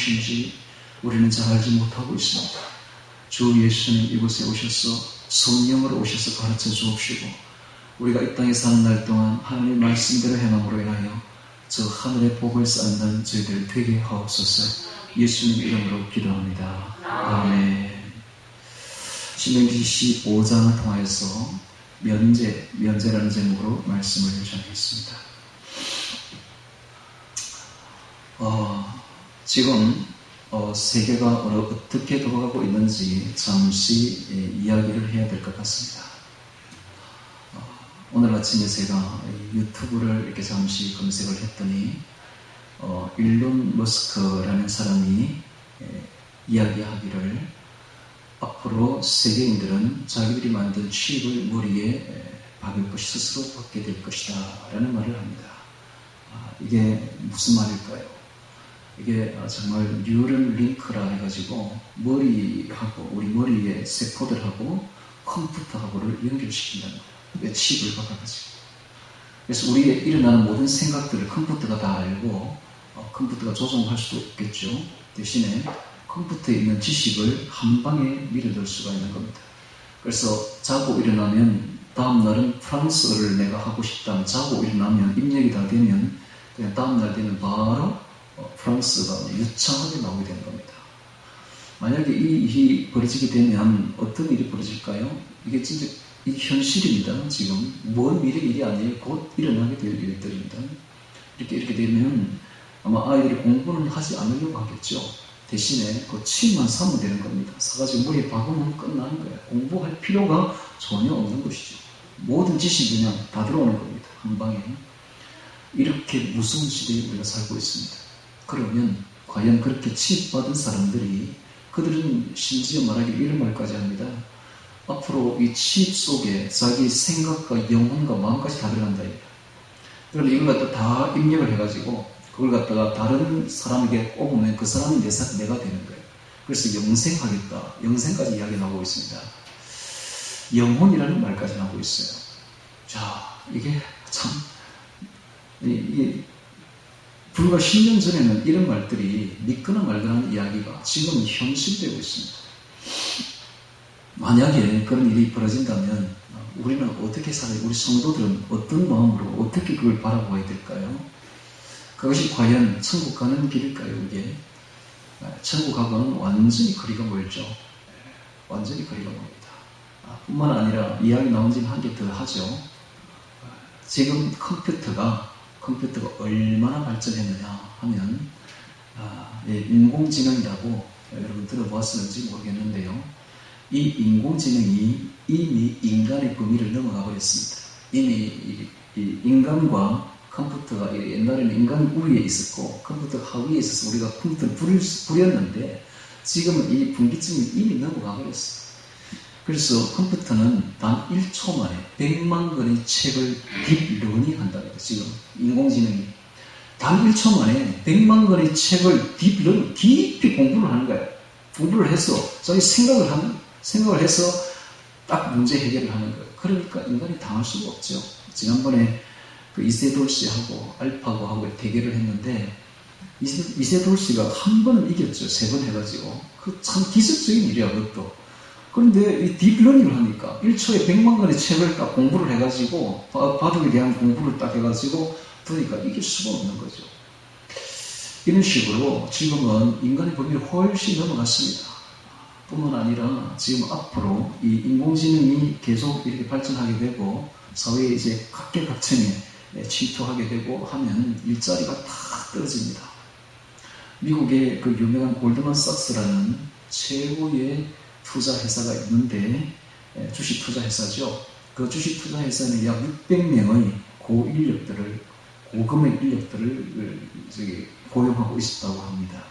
무엇인지 우리는 잘 알지 못하고 있습니다. 주 예수님 이곳에 오셔서 성령으로 오셔서 가르쳐 주옵시고 우리가 이 땅에 사는 날 동안 하나님의 말씀대로 행함으로 인하여 저 하늘의 복을 쌓는 저희들 되게 하옵소서. 예수님 이름으로 기도합니다. 아멘. 신명기 15장을 통하여서 면제라는 제목으로 말씀을 전하겠습니다. 지금 세계가 어떻게 돌아가고 있는지 잠시 이야기를 해야 될 것 같습니다. 오늘 아침에 제가 유튜브를 이렇게 잠시 검색을 했더니 일론 머스크라는 사람이 이야기하기를 앞으로 세계인들은 자기들이 만든 칩을 머리에 박을 것이 스스로 받게 될 것이다 라는 말을 합니다. 이게 무슨 말일까요? 이게 정말 뉴럴 링크라 해가지고 머리하고 우리 머리의 세포들하고 컴퓨터하고를 연결시킨다는 거예요. 왜 칩을 박아가지고. 그래서 우리의 일어나는 모든 생각들을 컴퓨터가 다 알고 컴퓨터가 조종할 수도 있겠죠. 대신에 컴퓨터에 있는 지식을 한 방에 밀어넣을 수가 있는 겁니다. 그래서 자고 일어나면 다음날은 프랑스어를 내가 하고 싶다면 자고 일어나면 입력이 다 되면 그냥 다음날 되면 바로 프랑스어가 유창하게 나오게 되는 겁니다. 만약에 이 일이 벌어지게 되면 어떤 일이 벌어질까요? 이게 진짜 이 현실입니다. 지금 먼 미래 일이 아니에요. 곧 일어나게 될 일들입니다. 이렇게 되면 아마 아이들이 공부는 하지 않으려고 하겠죠. 대신에 그 칩만 사면 되는 겁니다. 사가지고 머리에 박으면 끝나는 거예요. 공부할 필요가 전혀 없는 것이죠. 모든 지식이 그냥 다 들어오는 겁니다. 한 방에. 이렇게 무서운 시대에 우리가 살고 있습니다. 그러면 과연 그렇게 칩 받은 사람들이 그들은 심지어 말하기 이런 말까지 합니다. 앞으로 이 칩 속에 자기 생각과 영혼과 마음까지 다 들어간다. 그럼 이걸 갖다 다 입력을 해가지고 그걸 갖다가 다른 사람에게 꼽으면 그 사람이 내가 되는 거예요. 그래서 영생하겠다. 영생까지 이야기 나오고 있습니다. 영혼이라는 말까지 나오고 있어요. 자, 이게 참 불과 10년 전에는 이런 말들이 믿거나 말거나 하는 이야기가 지금 현실되고 있습니다. 만약에 그런 일이 벌어진다면 우리는 어떻게 살아요? 우리 성도들은 어떤 마음으로 어떻게 그걸 바라봐야 될까요? 그것이 과연 천국 가는 길일까요? 이게 천국하고는 완전히 거리가 멀죠. 완전히 거리가 멀다. 뿐만 아니라 이야기 나온 지는 한 개 더 하죠. 지금 컴퓨터가 얼마나 발전했느냐 하면 인공지능이라고 여러분 들어보았는지 모르겠는데요. 이 인공지능이 이미 인간의 범위를 넘어가 버렸습니다. 이미 이 인간과 컴퓨터가 옛날에는 인간 위에 있었고 컴퓨터 하위에 있어서 우리가 컴퓨터를 부렸는데 지금은 이 분기점이 이미 넘어가 버렸어요. 그래서 컴퓨터는 단 1초 만에 100만 권의 책을 딥러닝 한다는 거예요. 지금 인공지능이 단 1초 만에 100만 권의 책을 딥러닝, 깊이 공부를 하는 거예요. 공부를 해서 자기 생각을 해서 딱 문제 해결을 하는 거예요. 그러니까 인간이 당할 수가 없죠. 지난번에 그 이세돌 씨하고 알파고하고 대결을 했는데 이세돌 씨가 한 번은 이겼죠. 3번 해가지고. 그 참 기술적인 일이야, 그것도. 그런데 이 딥러닝을 하니까 1초에 100만 권의 책을 딱 공부를 해가지고 바둑에 대한 공부를 딱 해가지고 두니까 이길 수가 없는 거죠. 이런 식으로 지금은 인간의 범위를 훨씬 넘어갔습니다. 뿐만 아니라 지금 앞으로 이 인공지능이 계속 이렇게 발전하게 되고 사회에 이제 각계각층에 침투하게 되고 하면 일자리가 다 떨어집니다. 미국의 그 유명한 골드만삭스라는 최고의 투자 회사가 있는데 주식 투자 회사죠. 그 주식 투자 회사는 약 600명의 고금의 인력들을 고용하고 있었다고 합니다.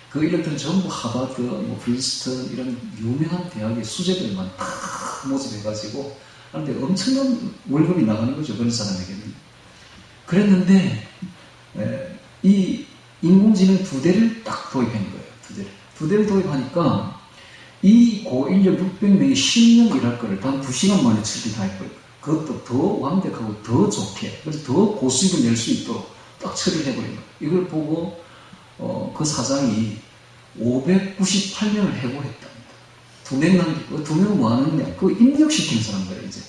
그 인력들은 전부 하버드, 프린스턴 이런 유명한 대학의 수재들만 다 모집해가지고 하는데 엄청난 월급이 나가는 거죠. 그런 사람에게는. 그랬는데 이 인공지능 2대를 딱 도입한 거예요. 2대를 도입하니까 이 고인력 600명이 10년 일할 거를 단 2시간 만에 처리 다 했고요. 그것도 더 완벽하고 더 좋게, 그래서 더 고수익을 낼 수 있도록 딱 처리를 해버린 거예요. 이걸 보고 그 사장이 598명을 해고했답니다. 2명 남기고, 2명은 뭐 하느냐? 그거 입력시키는 사람들이에요, 이제.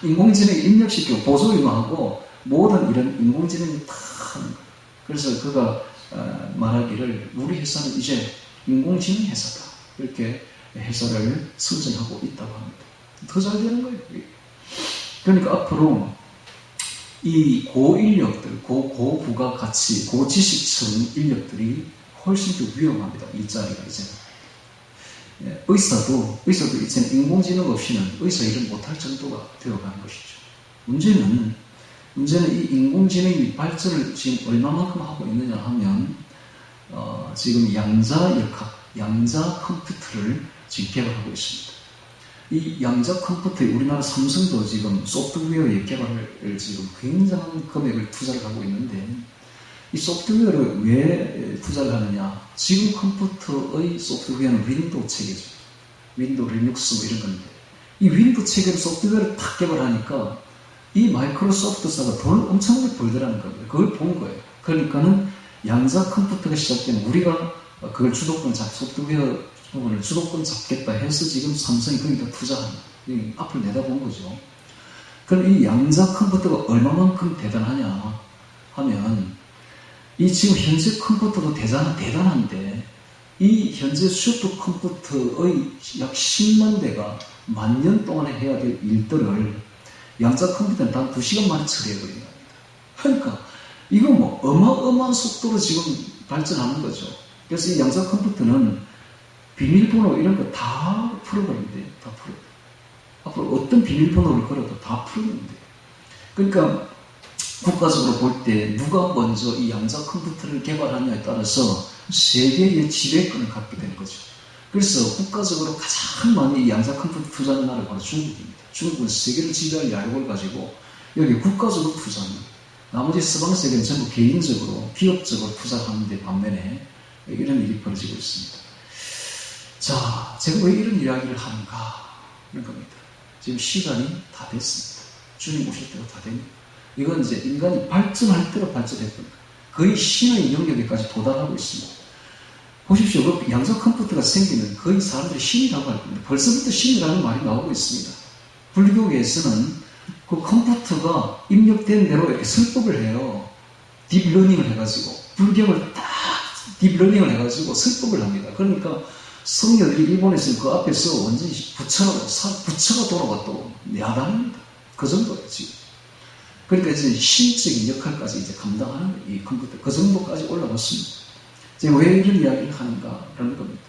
인공지능에 입력시키고, 보조임하고, 모든 이런 인공지능이 다 하는 거예요. 그래서 그가 말하기를, 우리 회사는 이제 인공지능 회사다. 이렇게 회사를 선전하고 있다고 합니다. 더 잘 되는 거예요. 그러니까 앞으로 이 고인력들, 고부가 가치, 고지식층 인력들이 훨씬 더 위험합니다. 일자리가 이제. 의사도 이제는 인공지능 없이는 의사 일을 못할 정도가 되어가는 것이죠. 문제는 이 인공지능이 발전을 지금 얼마만큼 하고 있느냐 하면, 지금 양자 컴퓨터를 지금 개발하고 있습니다. 이 양자 컴퓨터에 우리나라 삼성도 지금 소프트웨어의 개발을 지금 굉장한 금액을 투자를 하고 있는데, 이 소프트웨어를 왜 투자를 하느냐? 지금 컴퓨터의 소프트웨어는 윈도우 체계죠. 윈도우, 리눅스 뭐 이런 건데, 이 윈도우 체계로 소프트웨어를 딱 개발하니까 이 마이크로소프트사가 돈을 엄청나게 벌더라는 겁니다. 그걸 본 거예요. 그러니까는 양자 컴퓨터가 시작되면 우리가 그걸 소프트웨어 부분을 주도권 잡겠다 해서 지금 삼성이 거기다 투자합니다. 앞을 내다본 거죠. 그럼 이 양자 컴퓨터가 얼마만큼 대단하냐 하면, 이 지금 현재 컴퓨터도 대단한데, 이 현재 슈퍼컴퓨터의 약 10만 대가 만 년 동안에 해야 될 일들을 양자 컴퓨터는 단 2시간 만에 처리해버린다. 그러니까 이거 뭐 어마어마한 속도로 지금 발전하는 거죠. 그래서 이 양자 컴퓨터는 비밀번호 이런 거 다 풀어버린대요. 다 풀어. 앞으로 어떤 비밀번호를 걸어도 다 풀리는데요. 그러니까 국가적으로 볼 때 누가 먼저 이 양자 컴퓨터를 개발하냐에 따라서 세계의 지배권을 갖게 되는 거죠. 그래서 국가적으로 가장 많이 이 양자 컴퓨터 투자하는 나라가 바로 중국입니다. 중국은 세계를 지배할 야욕을 가지고 여기 국가적으로 투자합니다. 나머지 서방 세계는 전부 개인적으로, 기업적으로 투자하는데 반면에 이런 일이 벌어지고 있습니다. 자, 제가 왜 이런 이야기를 하는가? 이런 겁니다. 지금 시간이 다 됐습니다. 주님 오실 때가 다 됩니다. 이건 이제 인간이 발전할 대로 발전했던 거의 신의 영역에까지 도달하고 있습니다. 보십시오. 그 양자 컴퓨터가 생기면 거의 사람들이 신이라고 할 겁니다. 벌써부터 신이라는 말이 나오고 있습니다. 불교계에서는 그 컴퓨터가 입력된 대로 이렇게 설법을 해요. 딥러닝을 해가지고, 불경을 딱 딥러닝을 해가지고 설법을 합니다. 그러니까 성녀들이 일본에서 그 앞에서 완전히 부처가 돌아왔다고 야단합니다. 그 정도예요, 지금. 그러니까 이제 신적인 역할까지 이제 감당하는 이 컴퓨터, 그 정도까지 올라왔습니다. 제가 왜 이런 이야기를 하는가라는 겁니다.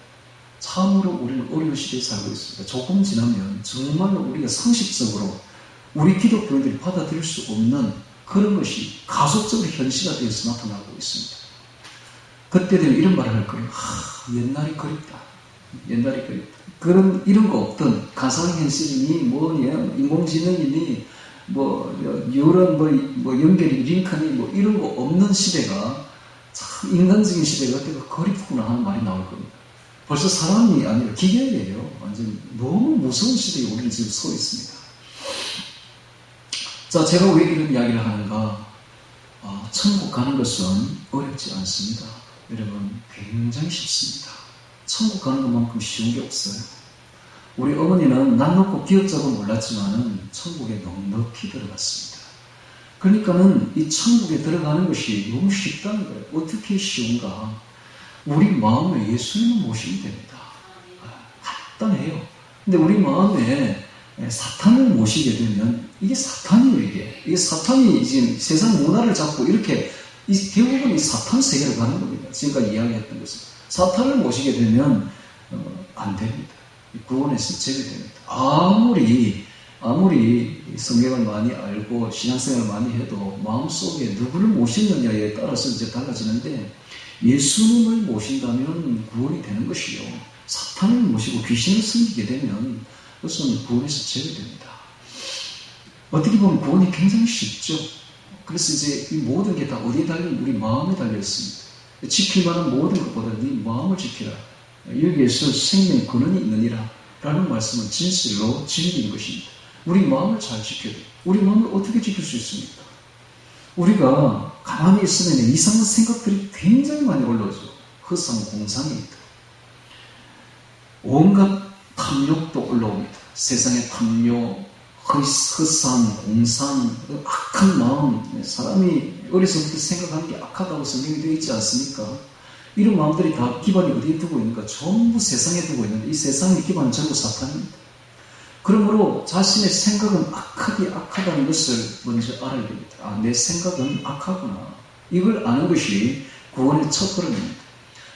참으로 우리는 어려운 시대에 살고 있습니다. 조금 지나면 정말로 우리가 상식적으로 우리 기독교인들이 받아들일 수 없는 그런 것이 가속적으로 현실화되어서 나타나고 있습니다. 그때 되면 이런 말을 할 거예요. 옛날이 그립다. 옛날이 그립다. 이런 거 없던 가상현실이니 뭐냐, 인공지능이니 뉴런 연결이 링크니 이런 거 없는 시대가 참 인간적인 시대가 그때가 그립구나 하는 말이 나올 겁니다. 벌써 사람이 아니라 기계예요. 완전 너무 무서운 시대에 우리는 지금 서 있습니다. 자, 제가 왜 이런 이야기를 하는가? 천국 가는 것은 어렵지 않습니다. 여러분, 굉장히 쉽습니다. 천국 가는 것만큼 쉬운 게 없어요. 우리 어머니는 난 놓고 기억자도 몰랐지만은 천국에 넉넉히 들어갔습니다. 그러니까는 이 천국에 들어가는 것이 너무 쉽다는 거예요. 어떻게 쉬운가? 우리 마음에 예수님을 모시면 됩니다. 간단해요. 근데 우리 마음에 사탄을 모시게 되면 이게 사탄이에요. 이게 사탄이 지금 세상 문화를 잡고 이렇게 결국은 이 사탄 세계로 가는 겁니다. 지금까지 이야기했던 것은 사탄을 모시게 되면 안 됩니다. 구원에서 제외됩니다. 아무리 성경을 많이 알고 신앙생활을 많이 해도 마음속에 누구를 모시느냐에 따라서 이제 달라지는데, 예수님을 모신다면 구원이 되는 것이요, 사탄을 모시고 귀신을 섬기게 되면 그것은 구원에서 제외됩니다. 어떻게 보면 구원이 굉장히 쉽죠. 그래서 이제 이 모든 게 다 어디에 달린? 우리 마음에 달려있습니다. 지킬 만한 모든 것보다 네 마음을 지키라. 여기에서 생명의 근원이 있느니라 라는 말씀은 진실로 진리인 것입니다. 우리 마음을 잘 지켜야 돼요. 우리 마음을 어떻게 지킬 수 있습니까? 우리가 가만히 있으면 이상한 생각들이 굉장히 많이 올라오죠. 허상 공상입니다. 온갖 탐욕도 올라옵니다. 세상의 탐욕, 허상, 공상, 악한 마음, 사람이 어려서부터 생각하는 게 악하다고 성경에 되어 있지 않습니까? 이런 마음들이 다 기반이 어디에 두고 있는가? 전부 세상에 두고 있는데 이 세상의 기반은 전부 사탄입니다. 그러므로 자신의 생각은 악하다는 것을 먼저 알아야 됩니다. 아, 내 생각은 악하구나. 이걸 아는 것이 구원의 첫 걸음입니다.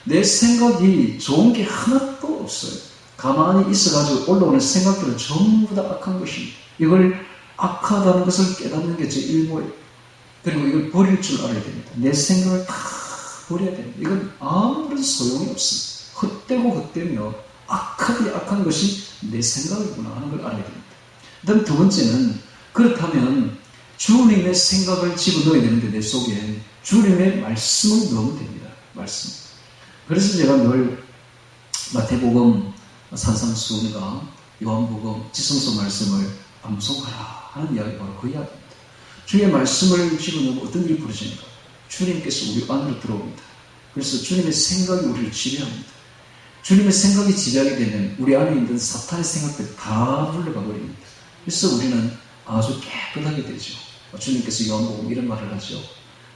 내 생각이 좋은 게 하나도 없어요. 가만히 있어가지고 올라오는 생각들은 전부 다 악한 것입니다. 이걸 악하다는 것을 깨닫는 게 제 일모예요. 그리고 이걸 버릴 줄 알아야 됩니다. 내 생각을 다 버려야 됩니다. 이건 아무런 소용이 없습니다. 헛되고 헛되며 악한 것이 내 생각이구나 하는 걸 알아야 됩니다. 그 다음 두 번째는, 그렇다면 주님의 생각을 집어넣어야 되는데 내 속에 주님의 말씀을 넣으면 됩니다. 말씀. 그래서 제가 늘 마태복음 산상수훈과 요한복음 지성서 말씀을 암송하라 하는 이야기, 바로 그 이야기입니다. 주의 말씀을 집어넣으면 어떤 일이 벌어집니까? 주님께서 우리 안으로 들어옵니다. 그래서 주님의 생각이 우리를 지배합니다. 주님의 생각이 지배하게 되면 우리 안에 있는 사탄의 생각들이 다 물러가 버립니다. 그래서 우리는 아주 깨끗하게 되죠. 주님께서 요한복음 이런 말을 하죠.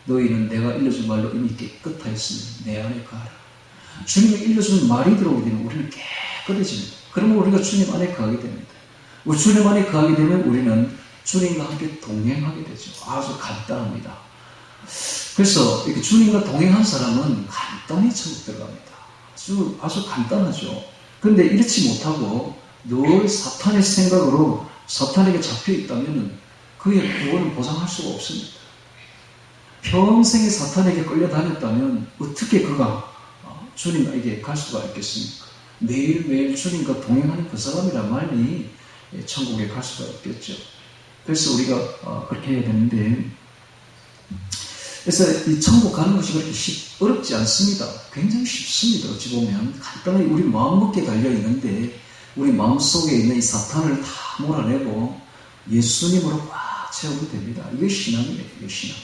너희는 내가 일러준 말로 이미 깨끗하였으니 내 안에 가라. 주님이 일러준 말이 들어오게 되면 우리는 깨끗해집니다. 그러면 우리가 주님 안에 가게 됩니다. 주님 안에 가게 되면 우리는 주님과 함께 동행하게 되죠. 아주 간단합니다. 그래서 이렇게 주님과 동행한 사람은 간단히 천국 들어갑니다. 아주 간단하죠. 그런데 이렇지 못하고 늘 사탄의 생각으로 사탄에게 잡혀 있다면 그의 구원을 보장할 수가 없습니다. 평생에 사탄에게 끌려다녔다면 어떻게 그가 주님에게 갈 수가 있겠습니까? 매일매일 주님과 동행하는 그 사람이라만이 천국에 갈 수가 있겠죠. 그래서 우리가 그렇게 해야 되는데, 그래서 이 천국 가는 것이 그렇게 어렵지 않습니다. 굉장히 쉽습니다. 어찌 보면 간단하게 우리 마음먹기에 달려있는데 우리 마음속에 있는 이 사탄을 다 몰아내고 예수님으로 꽉 채우면 됩니다. 이게 신앙이에요. 이게 신앙.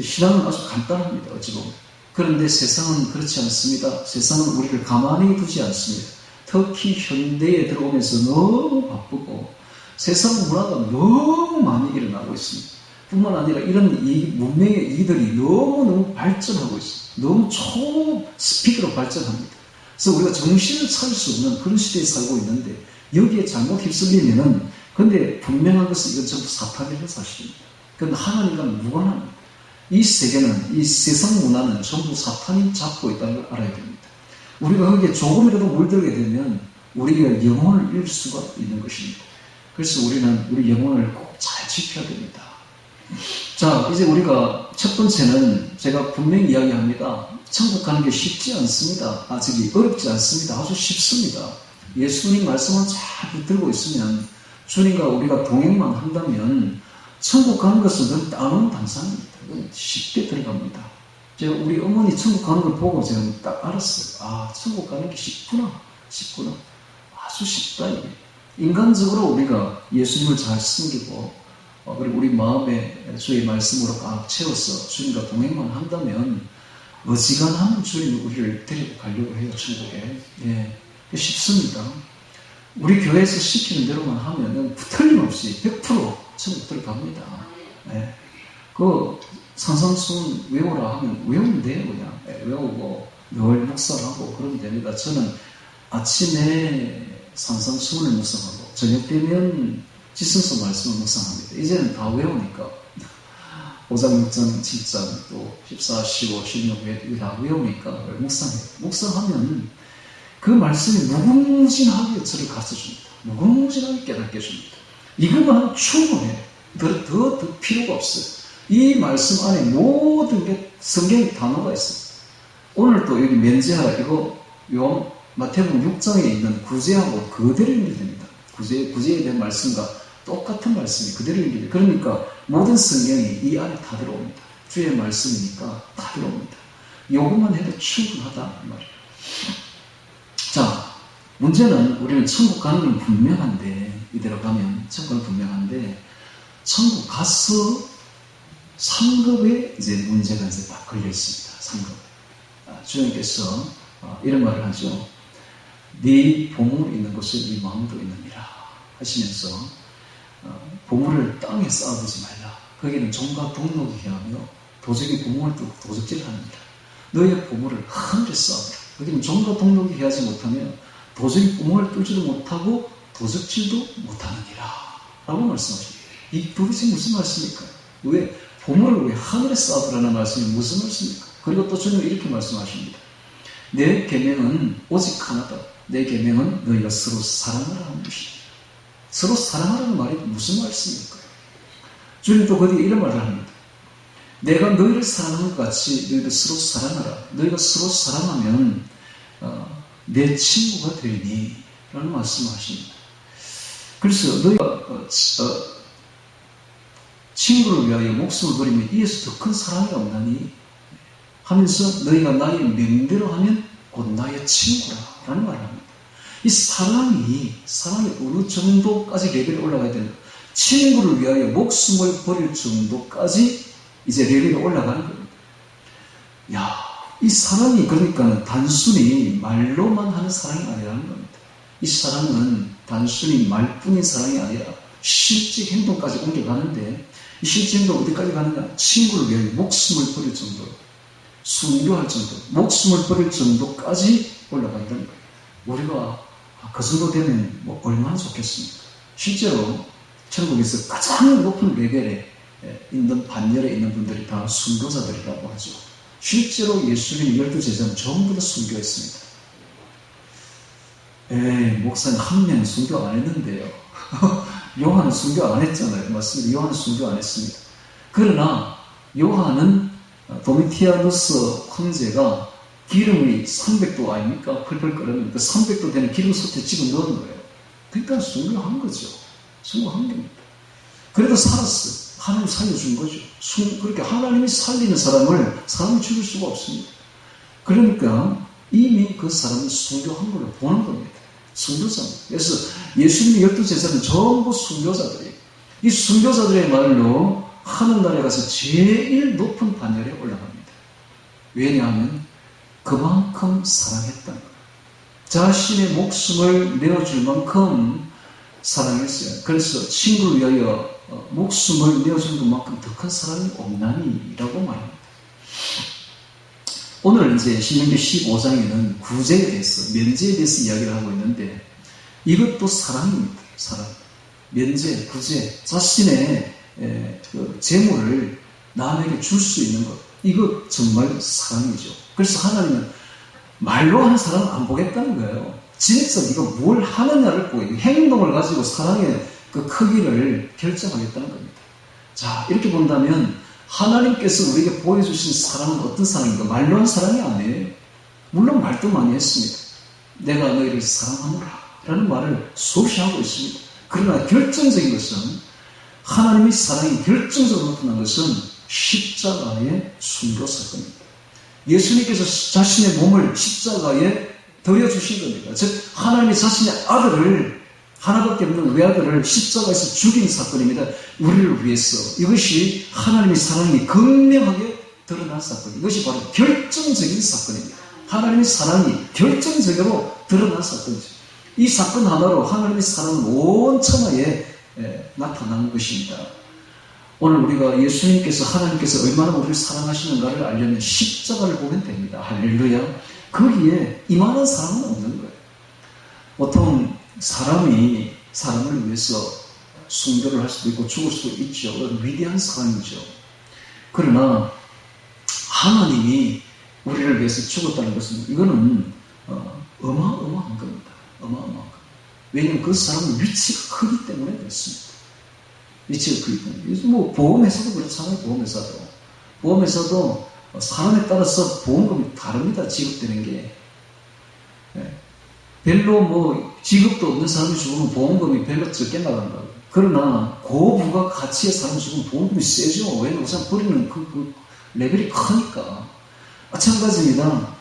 신앙은 아주 간단합니다. 어찌 보면. 그런데 세상은 그렇지 않습니다. 세상은 우리를 가만히 두지 않습니다. 특히 현대에 들어오면서 너무 바쁘고 세상 문화가 너무 많이 일어나고 있습니다. 뿐만 아니라 이런 문명의 이들이 너무너무 발전하고 있습니다. 너무 초스피드로 발전합니다. 그래서 우리가 정신을 차릴 수 없는 그런 시대에 살고 있는데 여기에 잘못 휩쓸리면은, 근데 분명한 것은 이건 전부 사탄의 사실입니다. 그런데 하나님과 무관합니다. 이 세계는, 이 세상 문화는 전부 사탄이 잡고 있다는 걸 알아야 됩니다. 우리가 거기에 조금이라도 물들게 되면 우리가 영혼을 잃을 수가 있는 것입니다. 그래서 우리는 우리 영혼을 꼭 잘 지켜야 됩니다. 자, 이제 우리가 첫 번째는 제가 분명히 이야기합니다. 천국 가는 게 쉽지 않습니다. 어렵지 않습니다. 아주 쉽습니다. 예수님 말씀을 잘 붙들고 있으면, 주님과 우리가 동행만 한다면 천국 가는 것은 따놓은 당상입니다. 쉽게 들어갑니다. 제가 우리 어머니 천국 가는 걸 보고 제가 딱 알았어요. 아, 천국 가는 게 쉽구나. 아주 쉽다, 이게. 인간적으로 우리가 예수님을 잘 숨기고, 그리고 우리 마음에 주의 말씀으로 꽉 채워서 주님과 동행만 한다면 어지간하면 주님이 우리를 데리고 가려고 해요, 천국에. 예, 쉽습니다. 우리 교회에서 시키는 대로만 하면은 틀림없이 100% 천국 들어갑니다. 예. 그 산상수훈 외우라 하면 외우면 돼요, 그냥. 예, 외우고 늘 묵상하고 그러면 됩니다. 저는 아침에 산상수훈을 묵상하고 저녁 되면 지성서 말씀을 묵상합니다. 이제는 다 외우니까 5장, 6장, 7장, 또 14, 15, 16 이거 다 외우니까 묵상해요. 묵상하면 그 말씀이 무궁무진하게 저를 가르쳐줍니다. 무궁무진하게 깨닫게 해줍니다. 이것만 하면 충분해요. 더 필요가 없어요. 이 말씀 안에 모든 게 성경의 단어가 있습니다. 오늘 또 여기 면제하라, 이거 마태복음 6장에 있는 구제하고 그대로 연결됩니다. 구제에 대한 말씀과 똑같은 말씀이 그대로 연결돼요. 그러니까 모든 성경이 이 안에 다 들어옵니다. 주의 말씀이니까 다 들어옵니다. 요것만 해도 충분하다 말이에요. 자, 문제는 우리는 천국 가는 건 분명한데, 이대로 가면 천국은 분명한데, 천국 가서 상급에 이제 문제가 이제 딱 걸려 있습니다. 상급. 주님께서 이런 말을 하죠. 네 보물이 있는 곳에 네 마음도 있느니라 하시면서 보물을 땅에 쌓아두지 말라. 거기는 종과 동록이 하며 도적이 보물을 뚫고 도적질을 합니다. 너의 보물을 하늘에 쌓아두라. 거기는 종과 동록이 해하지 못하며 도적이 보물을 뚫지도 못하고 도적질도 못하느니라 라고 말씀하십니다. 이 도대체 무슨 말씀입니까? 왜 보물을 왜 하늘에 쌓아두라는 말씀이 무슨 말씀입니까? 그리고 또 주님은 이렇게 말씀하십니다. 내 계명은 오직 하나다. 내 계명은 너희가 서로 사랑하라 하는 것이다. 서로 사랑하라는 말이 무슨 말씀일까요? 주님 또 거기에 이런 말을 합니다. 내가 너희를 사랑하는 것 같이 너희도 서로 사랑하라. 너희가 서로 사랑하면 내 친구가 되리니 라는 말씀을 하십니다. 그래서 너희가 친구를 위하여 목숨을 버리면 이에서 더 큰 사랑이 없나니 하면서 너희가 나의 명대로 하면 곧 나의 친구라 라는 말을 합니다. 이 사랑이 어느 정도까지 레벨이 올라가야 되는가? 친구를 위하여 목숨을 버릴 정도까지 이제 레벨이 올라가는 겁니다. 이 사랑이 그러니까 단순히 말로만 하는 사랑이 아니라는 겁니다. 이 사랑은 단순히 말뿐인 사랑이 아니라 실제 행동까지 옮겨가는데 이 실제 행동 어디까지 가느냐? 친구를 위하여 목숨을 버릴 정도로 순교할 정도, 목숨을 버릴 정도까지 올라간다는 거예요. 우리가 그 정도 되면 얼마나 좋겠습니까? 실제로 천국에서 가장 높은 레벨에 있는 반열에 있는 분들이 다 순교자들이라고 하죠. 실제로 예수님이 12제자는 전부 다 순교했습니다. 목사님 한 명 순교 안 했는데요. 요한은 순교 안 했잖아요. 맞습니다. 요한은 순교 안 했습니다. 그러나 요한은 도미티아누스 황제가 기름이 300도 아닙니까? 펄펄 끓으면 그 300도 되는 기름 솥에 집어 넣은 거예요. 그러니까 순교한 거죠. 순교한 겁니다. 그래도 살았어요. 하나님이 살려준 거죠. 그렇게 하나님이 살리는 사람이 죽일 수가 없습니다. 그러니까 이미 그 사람은 순교한 걸로 보는 겁니다. 순교자입니다. 그래서 예수님의 12제자는 전부 순교자들이에요. 이 순교자들의 말로 하늘나라에 가서 제일 높은 반열에 올라갑니다. 왜냐하면 그만큼 사랑했다는 거예요. 자신의 목숨을 내어줄 만큼 사랑했어요. 그래서 친구를 위하여 목숨을 내어주는 것만큼 더 큰 사랑이 없나니 라고 말합니다. 오늘 이제 신명기 15장에는 구제에 대해서, 면제에 대해서 이야기를 하고 있는데 이것도 사랑입니다. 사랑. 면제, 구제, 자신의 그 재물을 남에게 줄 수 있는 것, 이거 정말 사랑이죠. 그래서 하나님은 말로 하는 사랑은 안 보겠다는 거예요. 진짜 네가 뭘 하느냐를 보고 행동을 가지고 사랑의 그 크기를 결정하겠다는 겁니다. 자, 이렇게 본다면 하나님께서 우리에게 보여주신 사랑은 어떤 사랑인가? 말로 한 사랑이 아니에요. 물론 말도 많이 했습니다. 내가 너희를 사랑하노라 라는 말을 수없이 하고 있습니다. 그러나 결정적인 것은, 하나님의 사랑이 결정적으로 나타난 것은 십자가의 순교 사건입니다. 예수님께서 자신의 몸을 십자가에 드려주신 겁니다. 즉 하나님이 자신의 아들을, 하나밖에 없는 외아들을 십자가에서 죽인 사건입니다. 우리를 위해서. 이것이 하나님의 사랑이 극명하게 드러난 사건, 이것이 바로 결정적인 사건입니다. 하나님의 사랑이 결정적으로 드러난 사건이죠. 이 사건 하나로 하나님의 사랑은 온 천하에 나타난 것입니다. 오늘 우리가 예수님께서, 하나님께서 얼마나 우리를 사랑하시는가를 알려면 십자가를 보면 됩니다. 할렐루야. 거기에 이만한 사랑은 없는 거예요. 보통 사람이 사람을 위해서 순교를 할 수도 있고 죽을 수도 있죠. 위대한 사랑이죠. 그러나 하나님이 우리를 위해서 죽었다는 것은, 이거는 어마어마한 겁니다. 어마어마한 겁니다. 왜냐하면 그 사람은 위치가 크기 때문에 그렇습니다. 위치가 크기 때문에. 요즘 보험회사도 그렇잖아요. 보험회사도 사람에 따라서 보험금이 다릅니다. 지급되는 게. 별로 지급도 없는 사람이 죽으면 보험금이 별로 적게 나간다고. 그러나 고부가 가치의 사람이 죽으면 보험금이 세죠. 왜냐면 우선 버리는 그 레벨이 크니까. 마찬가지입니다.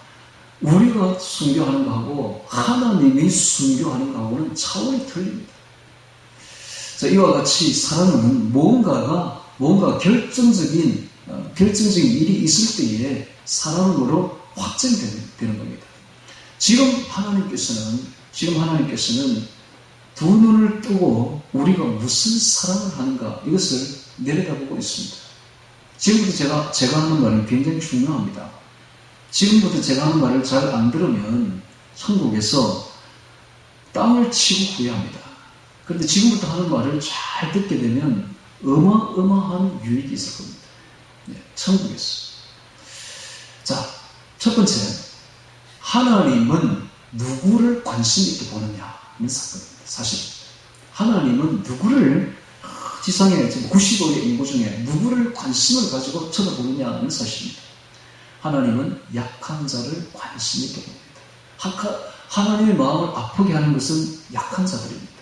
우리가 순교하는 거하고 하나님이 순교하는 거하고는 차원이 틀립니다. 자, 이와 같이 사랑은 뭔가가 뭔가 결정적인 일이 있을 때에 사랑으로 확정되는 겁니다. 지금 하나님께서는 두 눈을 뜨고 우리가 무슨 사랑을 하는가 이것을 내려다보고 있습니다. 지금부터 제가 하는 말은 굉장히 중요합니다. 지금부터 제가 하는 말을 잘 안 들으면 천국에서 땅을 치고 후회합니다. 그런데 지금부터 하는 말을 잘 듣게 되면 어마어마한 유익이 있을 겁니다. 네, 천국에서. 자, 첫 번째, 하나님은 누구를 관심 있게 보느냐는 사건입니다. 사실 하나님은 누구를 지상의 95의 인구 중에 누구를 관심을 가지고 쳐다보느냐는 사실입니다. 하나님은 약한 자를 관심 있게 봅니다. 하나님의 마음을 아프게 하는 것은 약한 자들입니다.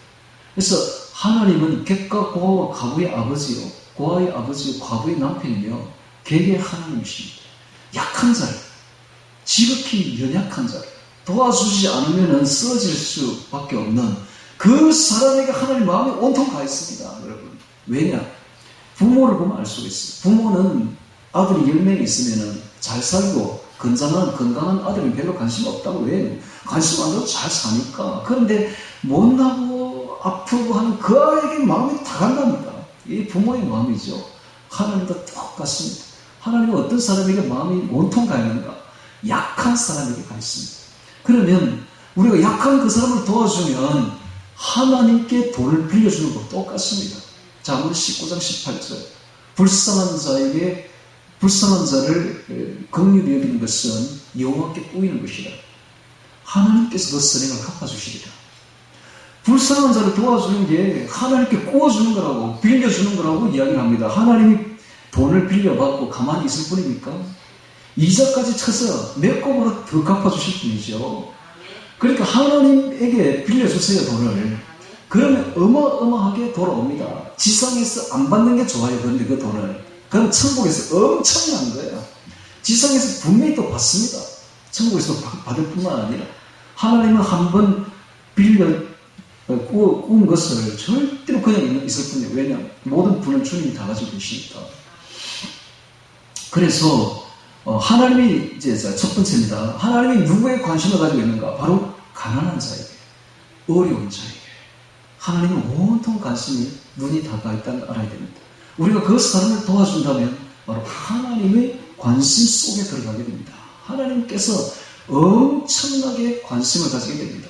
그래서 하나님은 객과 고아와 가부의 아버지요, 고아의 아버지요, 과부의 남편이며 객의 하나님이십니다. 약한 자를, 지극히 연약한 자를 도와주지 않으면 쓰러질 수밖에 없는 그 사람에게 하나님 마음이 온통 가 있습니다. 여러분. 왜냐? 부모를 보면 알 수가 있어요. 부모는 아들이 10명이 있으면 잘 살고 건강한 아들은 별로 관심 없다고. 왜? 관심 안 가도 잘 사니까. 그런데 못나고 아프고 하는 그 아이에게 마음이 다 간답니다. 이 부모의 마음이죠. 하나님도 똑같습니다. 하나님은 어떤 사람에게 마음이 온통 가 있는가? 약한 사람에게 가 있습니다. 그러면 우리가 약한 그 사람을 도와주면 하나님께 돈을 빌려주는 것 똑같습니다. 잠언 19장 18절 불쌍한 자를 긍휼히 여기는 것은 여호와께 꾸이는 것이라. 하나님께서 그 선행을 갚아주시리라. 불쌍한 자를 도와주는 게 하나님께 꾸어주는 거라고, 빌려주는 거라고 이야기를 합니다. 하나님이 돈을 빌려받고 가만히 있을 뿐입니까? 이자까지 쳐서 몇 곱으로 더 갚아주실 뿐이죠. 그러니까 하나님에게 빌려주세요, 돈을. 그러면 어마어마하게 돌아옵니다. 지상에서 안 받는 게 좋아요. 그런데 그 돈을. 그럼 천국에서 엄청난 거예요. 지상에서 분명히 또 받습니다. 천국에서 받을 뿐만 아니라 하나님은 한번 꾸은 것을 절대로 그냥 있을 뿐이에요. 왜냐하면 모든 분을 주님이 다 가지고 계시니까. 그래서 하나님이 이제 첫 번째입니다. 하나님이 누구에 관심을 가지고 있는가? 바로 가난한 자에게, 어려운 자에게. 하나님은 온통 관심이 눈이 다 가 있다는 걸 알아야 됩니다. 우리가 그 사람을 도와준다면 바로 하나님의 관심 속에 들어가게 됩니다. 하나님께서 엄청나게 관심을 가지게 됩니다.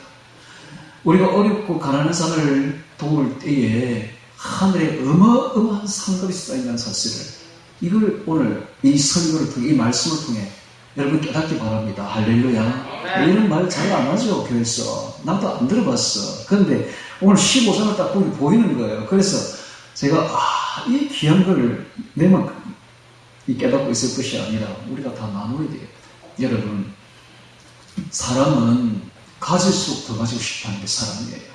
우리가 어렵고 가난한 사람을 도울 때에 하늘에 어마어마한 상급이 쌓인다는 사실을, 이걸 오늘 이 설교를 통해, 이 말씀을 통해 여러분 깨닫기 바랍니다. 할렐루야. 이런 말 잘 안 하죠, 교회에서. 나도 안 들어봤어. 그런데 오늘 15장을 딱 보이는 거예요. 그래서 제가 이 귀한 걸 내만 깨닫고 있을 것이 아니라 우리가 다 나눠야 되겠다. 여러분, 사람은 가질수록 더 가지고 싶어하는 게 사람이에요.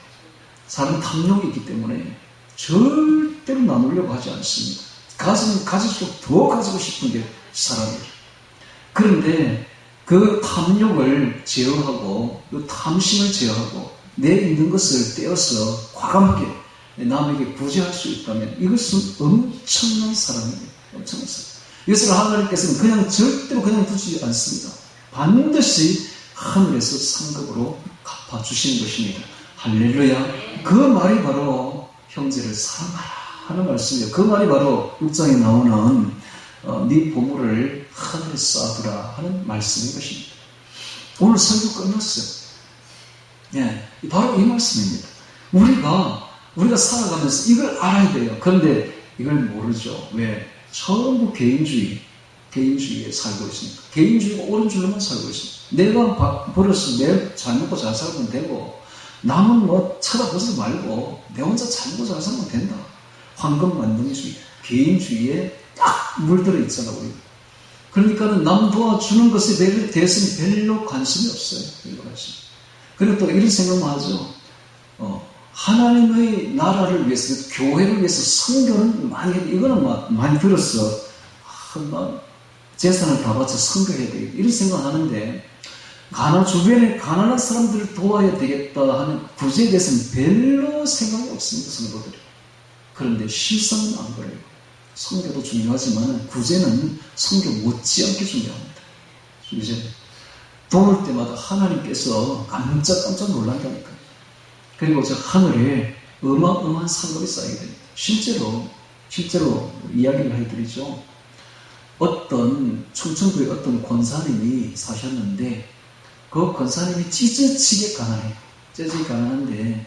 사람은 탐욕이 있기 때문에 절대로 나누려고 하지 않습니다. 가질수록 더 가지고 싶은 게 사람이에요. 그런데 그 탐욕을 제어하고, 그 탐심을 제어하고, 내 있는 것을 떼어서 과감하게 남에게 구제할 수 있다면 이것은 엄청난 사랑입니다. 엄청난 사랑. 이것을 하나님께서는 그냥 절대로 그냥 두지 않습니다. 반드시 하늘에서 상급으로 갚아주시는 것입니다. 할렐루야. 그 말이 바로 형제를 사랑하라 하는 말씀이에요. 그 말이 바로 6장에 나오는 네 보물을 하늘에 쌓아두라 하는 말씀인 것입니다. 오늘 설교 끝났어요. 예, 바로 이 말씀입니다. 우리가 살아가면서 이걸 알아야 돼요. 그런데 이걸 모르죠. 왜? 전부 개인주의에 살고 있으니까. 개인주의가 옳은 줄로만 살고 있습니다. 내가 벌어서 내일 잘 먹고 잘 살면 되고, 남은 뭐 쳐다보지 말고 내 혼자 잘 먹고 잘 살면 된다. 황금만능주의, 개인주의에 딱 물들어 있잖아, 우리. 그러니까는 남 도와주는 것에 대해서는 별로 관심이 없어요. 별로 관심. 그리고 또 이런 생각만 하죠. 하나님의 나라를 위해서, 교회를 위해서 선교는 많이 해. 이거는 많이 들었어. 재산을 다 바쳐 선교해야 되겠다. 이런 생각 하는데, 주변에 가난한 사람들을 도와야 되겠다 하는 구제에 대해서는 별로 생각이 없습니다, 성도들이. 그런데 실상은 안 그래요. 성교도 중요하지만 구제는 성교 못지않게 중요합니다. 이제 도울 때마다 하나님께서 깜짝깜짝 놀란다니까요. 그리고 저 하늘에 어마어마한 상급이 쌓이게 됩니다. 실제로 이야기를 해드리죠. 어떤 충청도의 어떤 권사님이 사셨는데 그 권사님이 찌찌치게 가난해요. 찌찌 가난한데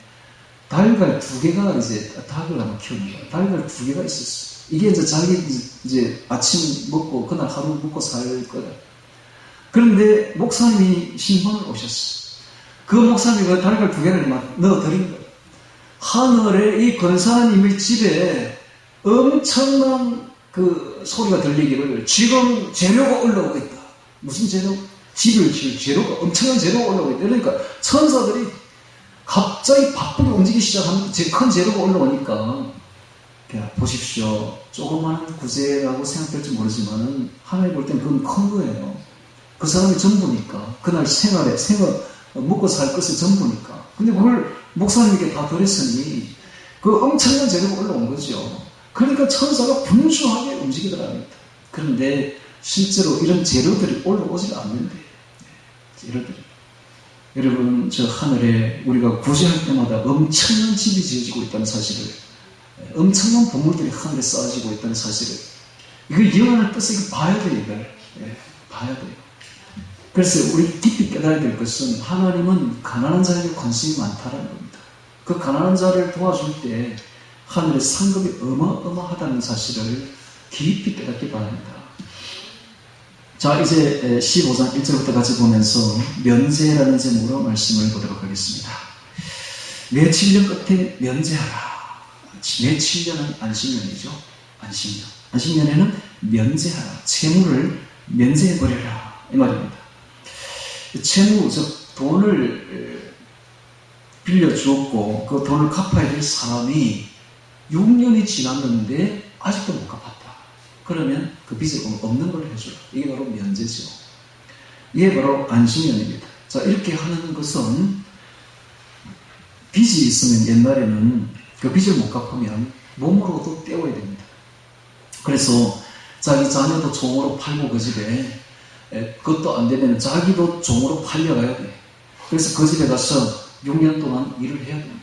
달걀 2개가 이제 닭을 하나 키우는 거예요. 달걀 2개가 있었어요. 이게 이제 자기 이제 아침 먹고 그날 하루 먹고 살 거다. 그런데 목사님이 신방을 오셨어요. 그 목사님이 그 달걀 2개를 막 넣어드린 거예요. 하늘에 이 권사님의 집에 엄청난 그 소리가 들리기를 지금 재료가 올라오고 있다. 무슨 재료? 집을 지을 재료가, 엄청난 재료가 올라오고 있다. 그러니까 천사들이 갑자기 바쁘게 움직이기 시작하면 큰 재료가 올라오니까 보십시오. 조그마한 구제라고 생각될지 모르지만 하나님 볼 땐 그건 큰 거예요. 그 사람이 전부니까. 그날 생활 먹고 살 것이 전부니까. 근데 그걸 목사님에게 다 드렸으니 그 엄청난 재료가 올라온 거죠. 그러니까 천사가 분주하게 움직이더랍니다. 그런데 실제로 이런 재료들이 올라오지 않는데 재료들이. 여러분, 저 하늘에 우리가 구제할 때마다 엄청난 집이 지어지고 있다는 사실을, 엄청난 보물들이 하늘에 쌓아지고 있다는 사실을, 이거 영원한 뜻을 봐야 돼요. 이걸 봐야 돼요. 그래서 우리 깊이 깨달아야 될 것은 하나님은 가난한 자에게 관심이 많다는 겁니다. 그 가난한 자를 도와줄 때 하늘의 상급이 어마어마하다는 사실을 깊이 깨닫기 바랍니다. 자, 이제 15장 1절부터 같이 보면서 면제라는 제목으로 말씀을 보도록 하겠습니다. 매 7년 끝에 면제하라. 매 7년은 안식년이죠. 안식년. 안식년에는 면제하라. 채무를 면제해버려라. 이 말입니다. 채무, 즉 돈을 빌려주었고 그 돈을 갚아야 될 사람이 6년이 지났는데 아직도 못 갚았다. 그러면 그 빚을 없는 걸 해줘라. 이게 바로 면제죠. 이게 바로 안식년입니다. 자, 이렇게 하는 것은 빚이 있으면 옛날에는 그 빚을 못 갚으면 몸으로도 떼어야 됩니다. 그래서 자기 자녀도 종으로 팔고 그 집에 그것도 안 되면 자기도 종으로 팔려가야 돼. 그래서 그 집에 가서 6년 동안 일을 해야 됩니다.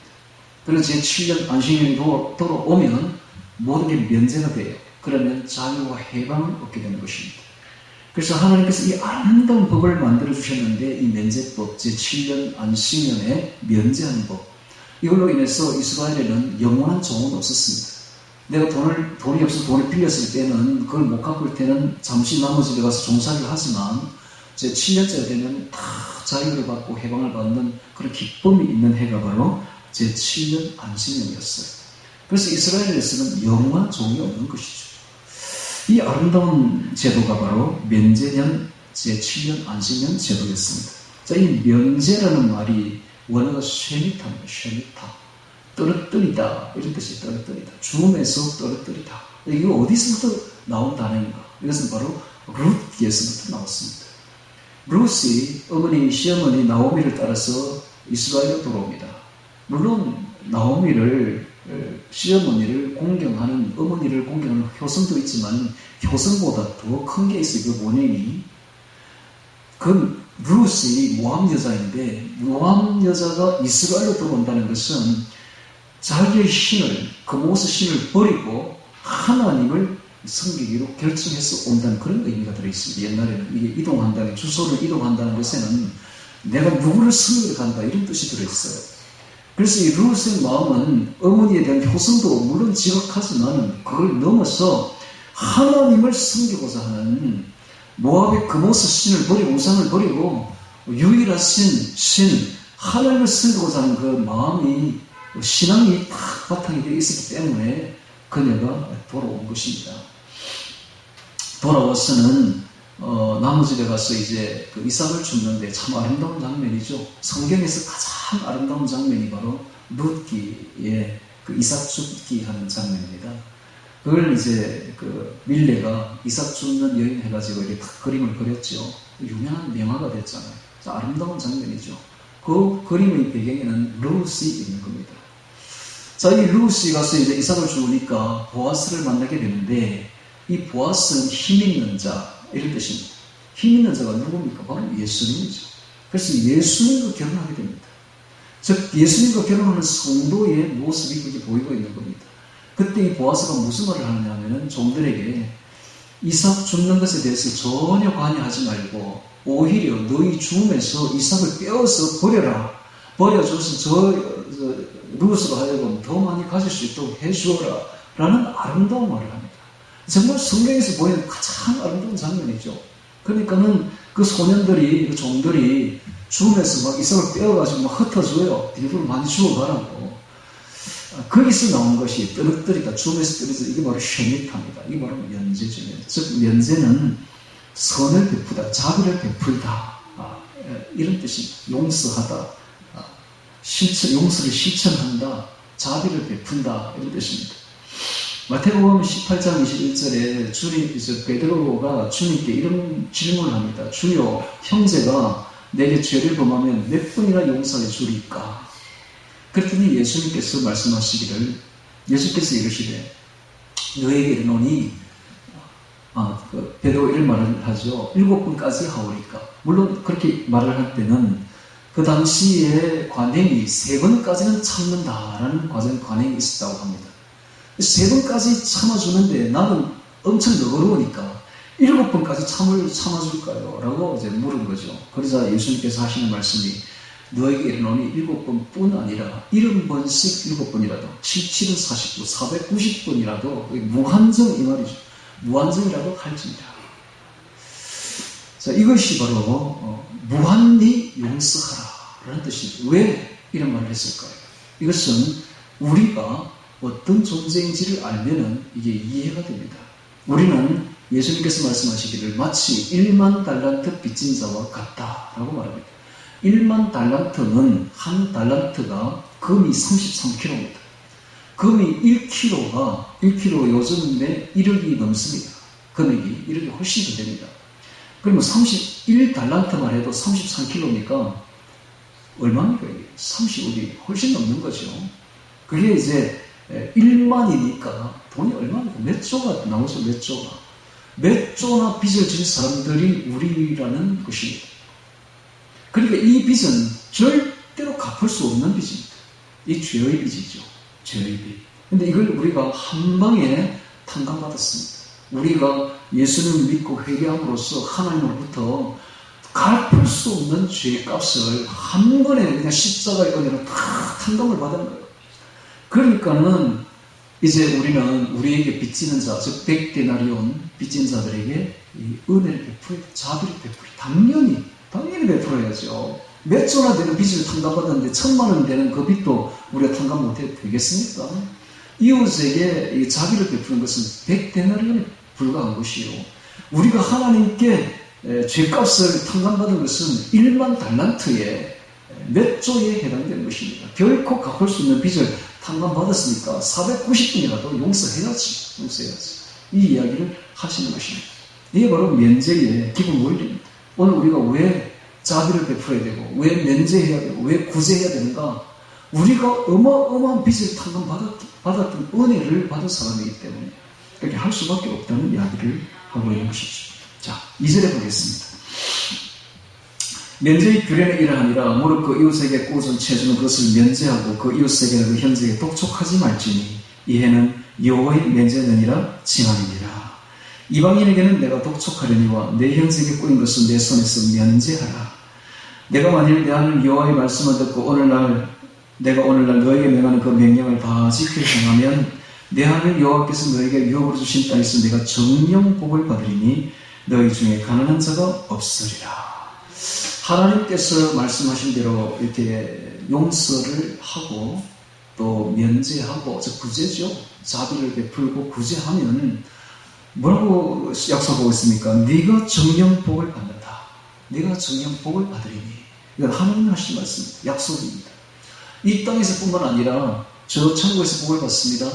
그래서 제7년 안식년이 돌아오면 모든 게 면제가 돼요. 그러면 자유와 해방을 얻게 되는 것입니다. 그래서 하나님께서 이 아름다운 법을 만들어 주셨는데 이 면제법, 제7년 안식년에 면제하는 법, 이걸로 인해서 이스라엘에는 영원한 종은 없었습니다. 내가 돈이 없어서 돈을 빌렸을 때는 그걸 못 갚을 때는 잠시 남의 집에 가서 종사를 하지만 제 7년째가 되면 다 자유를 받고 해방을 받는 그런 기쁨이 있는 해가 바로 제 7년 안식년이었어요. 그래서 이스라엘에서는 영원한 종이 없는 것이죠. 이 아름다운 제도가 바로 면제년 제 7년 안식년 제도였습니다. 자, 이 면제라는 말이 원어가 쉐미타입니다. 쉐미타. 떨어뜨리다, 이런 뜻이 떨어뜨리다. 죽음에서 떨어뜨리다. 이거 어디서부터 나온 단어인가? 이것은 바로 룻에서부터 나왔습니다. 룻이 어머니, 시어머니 나오미를 따라서 이스라엘로 돌아옵니다. 물론 나오미를, 시어머니를 공경하는, 어머니를 공경하는 효성도 있지만 효성보다 더 큰 게 있어요. 그 원인이. 그 룻이 모함 여자인데 모함 여자가 이스라엘로 들어온다는 것은 자기의 신을, 그모스 신을 버리고 하나님을 섬기기로 결정해서 온다는 그런 의미가 들어있습니다. 옛날에는 이게 이동한다는, 주소를 이동한다는 것에는 내가 누구를 섬기러 간다 이런 뜻이 들어있어요. 그래서 이 룻의 마음은 어머니에 대한 효성도 물론 지극하지만 그걸 넘어서 하나님을 섬기고자 하는 모압의 그모스 신을 버리고 우상을 버리고 유일하신 신 하나님을 섬기고자 하는 그 마음이 신앙이 딱 바탕이 되어 있었기 때문에 그녀가 돌아온 것입니다. 돌아와서는 나무 집에 가서 이제 그 이삭을 줍는데 참 아름다운 장면이죠. 성경에서 가장 아름다운 장면이 바로 룻기의 그 이삭 줍기 하는 장면입니다. 그걸 이제 그 밀레가 이삭 줍는 여인 해가지고 이렇게 그림을 그렸죠. 유명한 명화가 됐잖아요. 아름다운 장면이죠. 그 그림의 배경에는 룻이 있는 겁니다. 자, 이 루시 가서 이제 이삭을 주우니까 보아스를 만나게 되는데, 이 보아스는 힘 있는 자, 이런 뜻입니다. 힘 있는 자가 누굽니까? 바로 예수님이죠. 그래서 예수님과 결혼하게 됩니다. 즉, 예수님과 결혼하는 성도의 모습이 그렇게 보이고 있는 겁니다. 그때 이 보아스가 무슨 말을 하느냐 하면은 종들에게 이삭 죽는 것에 대해서 전혀 관여하지 말고 오히려 너희 죽음에서 이삭을 빼어서 버려라. 버려줘서 저 루스로 하여금 더 많이 가질 수 있도록 해주어라. 라는 아름다운 말을 합니다. 정말 성경에서 보이는 가장 아름다운 장면이죠. 그러니까는 그 소년들이, 그 종들이 죽음에서 막 이삭을 빼어가지고 막 흩어져요. 일부러 많이 죽어가라고. 거기서 나온 것이 뜨뜻뜨리다, 죽음에서 떨어져, 이게 바로 쉐밋합니다. 이게 바로 면제죠. 즉, 면제는 선을 베푸다, 자비를 베풀다. 이런 뜻입니다. 용서하다. 용서를 실천한다. 자비를 베푼다. 이런 뜻입니다. 마태복음 18장 21절에 베드로가 주님께 이런 질문을 합니다. 주여, 형제가 내게 죄를 범하면 몇 번이나 용서해 주리까? 그랬더니 예수님께서 말씀하시기를, 예수께서 이러시되 너에게 이르노니, 베드로가 이런 말을 하죠. 7번까지 하오리까? 물론 그렇게 말을 할 때는 그 당시에 관행이 3번까지는 참는다라는 관행이 있었다고 합니다. 3번까지 참아주는데 나는 엄청 너그러우니까 7번까지 참아줄까요? 라고 이제 물은 거죠. 그러자 예수님께서 하시는 말씀이 너에게 이르노니 7번뿐 아니라 70번씩 7번이라도 77은 49, 490번이라도 무한정 이 말이죠. 무한정이라도 할지니라. 자, 이것이 바로 무한히 용서하라 라는 뜻입니다. 왜 이런 말을 했을까요? 이것은 우리가 어떤 존재인지를 알면은 이게 이해가 됩니다. 우리는 예수님께서 말씀하시기를 마치 1만 달란트 빚진 자와 같다라고 말합니다. 1만 달란트는 한 달란트가 금이 33kg입니다. 금이 1kg 요즘에 1억이 넘습니다. 금액이 1억이 훨씬 더 됩니다. 그러면 31달란트만 해도 33kg니까 얼마입니까? 35이 훨씬 넘는 거죠. 그게 이제 1만이니까 돈이 얼마입니까? 몇 조가 나오죠, 몇 조가. 몇 조나 빚을 진 사람들이 우리라는 것입니다. 그러니까 이 빚은 절대로 갚을 수 없는 빚입니다. 이 죄의 빚이죠. 죄의 빚. 근데 이걸 우리가 한 방에 탕감받았습니다. 우리가 예수님을 믿고 회개함으로써 하나님으로부터 갚을 수 없는 죄의 값을 한 번에 그냥 십자가의 은혜로 다 탕감을 받은 거예요. 그러니까는 이제 우리는 우리에게 빚지는 자, 즉 100데나리온 빚진 자들에게 이 은혜를 베풀, 자비를 베풀, 당연히 베풀어야죠. 몇 조나 되는 빚을 탕감받았는데 1000만 원 되는 그 빚도 우리가 탕감 못해도 되겠습니까? 이웃에게 이 자비를 베푸는 것은 100데나리온에 불과한 것이요. 우리가 하나님께 죄값을 탕감받은 것은 1만 달란트에 몇 조에 해당되는 것입니다. 결코 갚을 수 있는 빚을 탕감받았으니까 490분이라도 용서해야지. 이 이야기를 하시는 것입니다. 이게 바로 면제의 기본 원리입니다. 오늘 우리가 왜 자비를 베풀어야 되고, 왜 면제해야 되고, 왜 구제해야 되는가? 우리가 어마어마한 빚을 탕감받았던 은혜를 받은 사람이기 때문에 그렇게 할 수밖에 없다는 이야기를 하고 있는 것이죠. 자, 2절에 보겠습니다. 면제의 규례는 이러하니라. 무릇 그 이웃에게 꾸준 채주는 것을 면제하고 그 이웃에게 그 형제에게 독촉하지 말지니 이해는 여호와의 면제느니라 칭함이니라. 이방인에게는 내가 독촉하려니와 내 형제에게 꾸인 것은 내 손에서 면제하라. 내가 만일 내 하나님 여호와의 말씀을 듣고 내가 오늘날 너에게 명하는 그 명령을 다 지켜 행하면 내 하나님 여호와께서 너에게 유업으로 주신 땅에서 내가 정령 복을 받으리니 너희 중에 가난한 자가 없으리라. 하나님께서 말씀하신 대로 이렇게 용서를 하고 또 면제하고, 즉 구제죠. 자비를 베풀고 구제하면 뭐라고 약속하고 있습니까? 네가 정령 복을 받는다. 네가 정령 복을 받으리니. 이건 하나님 하신 말씀, 약속입니다. 이 땅에서 뿐만 아니라 저 천국에서 복을 받습니다.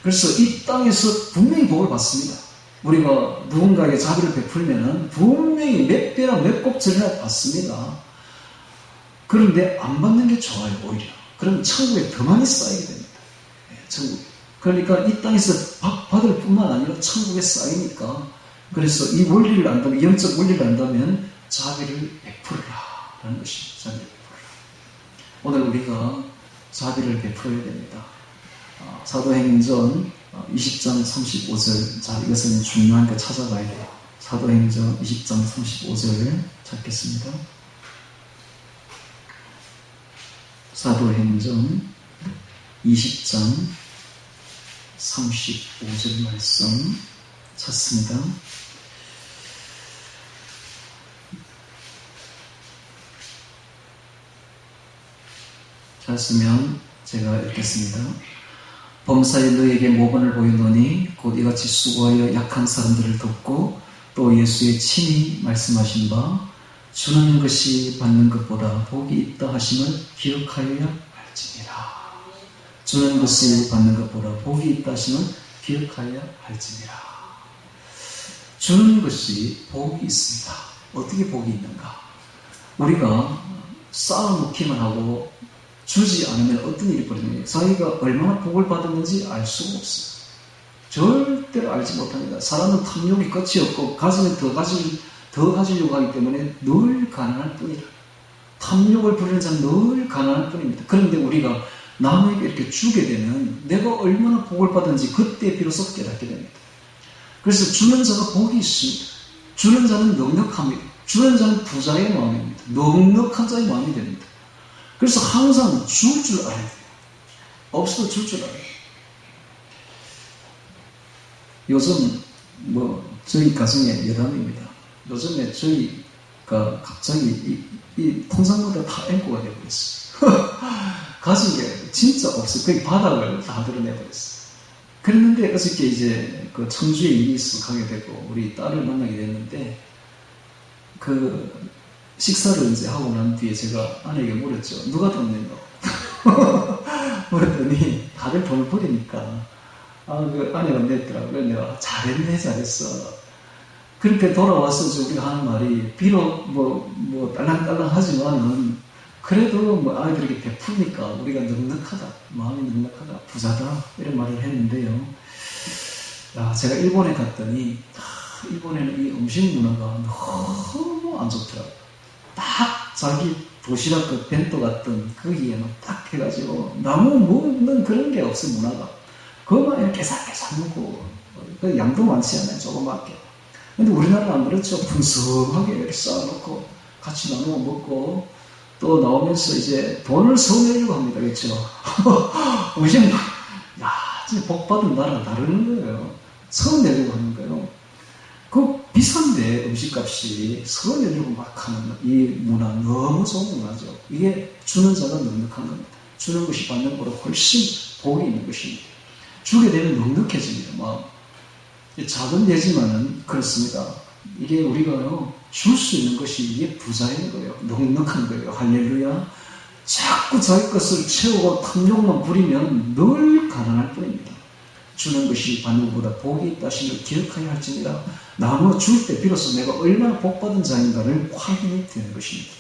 그래서 이 땅에서 분명히 복을 받습니다. 우리가 누군가에게 자비를 베풀면 분명히 몇 배나 몇 곱절이나 받습니다. 그런데 안 받는 게 좋아요, 오히려. 그럼 천국에 더 많이 쌓이게 됩니다. 천국. 그러니까 이 땅에서 받을 뿐만 아니라 천국에 쌓이니까, 그래서 이 원리를 안다면, 영적 원리를 안다면 자비를 베풀어라라는 것입니다. 자비를 베풀어라. 오늘 우리가 자비를 베풀어야 됩니다. 사도행전 20장 35절. 자, 이것은 중요한 거 찾아가야 돼요. 사도행전 20장 35절 찾겠습니다. 사도행전 20장 35절 말씀 찾습니다. 찾으면 제가 읽겠습니다. 범사에 너에게 모범을 보이노니 곧 이같이 수고하여 약한 사람들을 돕고 또 예수의 친히 말씀하신 바 주는 것이 받는 것보다 복이 있다 하심을 기억하여야 할지니라. 주는 것이 받는 것보다 복이 있다 하심을 기억하여야 할지니라. 주는 것이 복이 있습니다. 어떻게 복이 있는가? 우리가 쌓아놓기만 하고 주지 않으면 어떤 일이 벌어집니까? 자기가 얼마나 복을 받았는지 알 수가 없어요. 절대로 알지 못합니다. 사람은 탐욕이 끝이 없고 가슴에 더 가지려고 하기 때문에 늘 가난할 뿐이라. 탐욕을 부리는 자는 늘 가난할 뿐입니다. 그런데 우리가 남에게 이렇게 주게 되면 내가 얼마나 복을 받은지 그때 비로소 깨닫게 됩니다. 그래서 주는 자가 복이 있습니다. 주는 자는 넉넉합니다. 주는 자는 부자의 마음입니다. 넉넉한 자의 마음이 됩니다. 그래서 항상 줄 줄 알아야 돼요. 없어도 줄 줄 알아야 돼요. 요즘 저희 가정의 여담입니다. 요즘에 저희가 갑자기 이 통상보다 다 앵꼬가 되어버렸어요. 가진 게 진짜 없어요. 거의 바닥을 다 드러내버렸어요. 그랬는데 어저께 이제 그 청주에 일이 있어 가게 되고 우리 딸을 만나게 됐는데 식사를 이제 하고 난 뒤에 제가 아내에게 물었죠. 누가 돈 냈노? 물었더니 다들 돈을 버리니까 그 아내가 냈더라고요. 그래서 내가 잘했어. 그렇게 돌아와서 우리가 하는 말이 비록 딸랑딸랑하지만은 그래도 아이들에게 베푸니까 우리가 넉넉하다, 마음이 넉넉하다, 부자다 이런 말을 했는데요. 제가 일본에 갔더니 일본에는 이 음식 문화가 너무 안 좋더라고요. 딱 자기 도시락 그 벤또 같은 거기에는 딱 해가지고 나무 먹는 그런 게 없어 문화가. 그것만 이렇게 깨삭깨삭 먹고 그 양도 많지 않아요. 조그맣게. 근데 우리나라는 안 그렇죠. 풍성하게 이렇게 쌓아놓고 같이 나누어 먹고 또 나오면서 이제 돈을 서내려고 합니다. 그렇죠? 음식 진짜 복받은 나라 다르는 거예요. 서내려고 하는 거예요. 그 비싼데 음식값이 서내려고 막 하는 이 문화 너무 좋은 문화죠. 이게 주는 자가 넉넉한 겁니다. 주는 것이 받는 것보다 훨씬 복이 있는 것입니다. 주게 되면 넉넉해집니다. 막 작은 예지만은 그렇습니다. 이게 우리가요 줄 수 있는 것이 이게 부자인 거예요. 넉넉한 거예요. 할렐루야. 자꾸 자기 것을 채우고 탐욕만 부리면 늘 가난할 뿐입니다. 주는 것이 받는 것보다 복이 있다 하심을 기억하여야 할지니라. 나누어 줄 때 비로소 내가 얼마나 복받은 자인가를 확인이 되는 것입니다.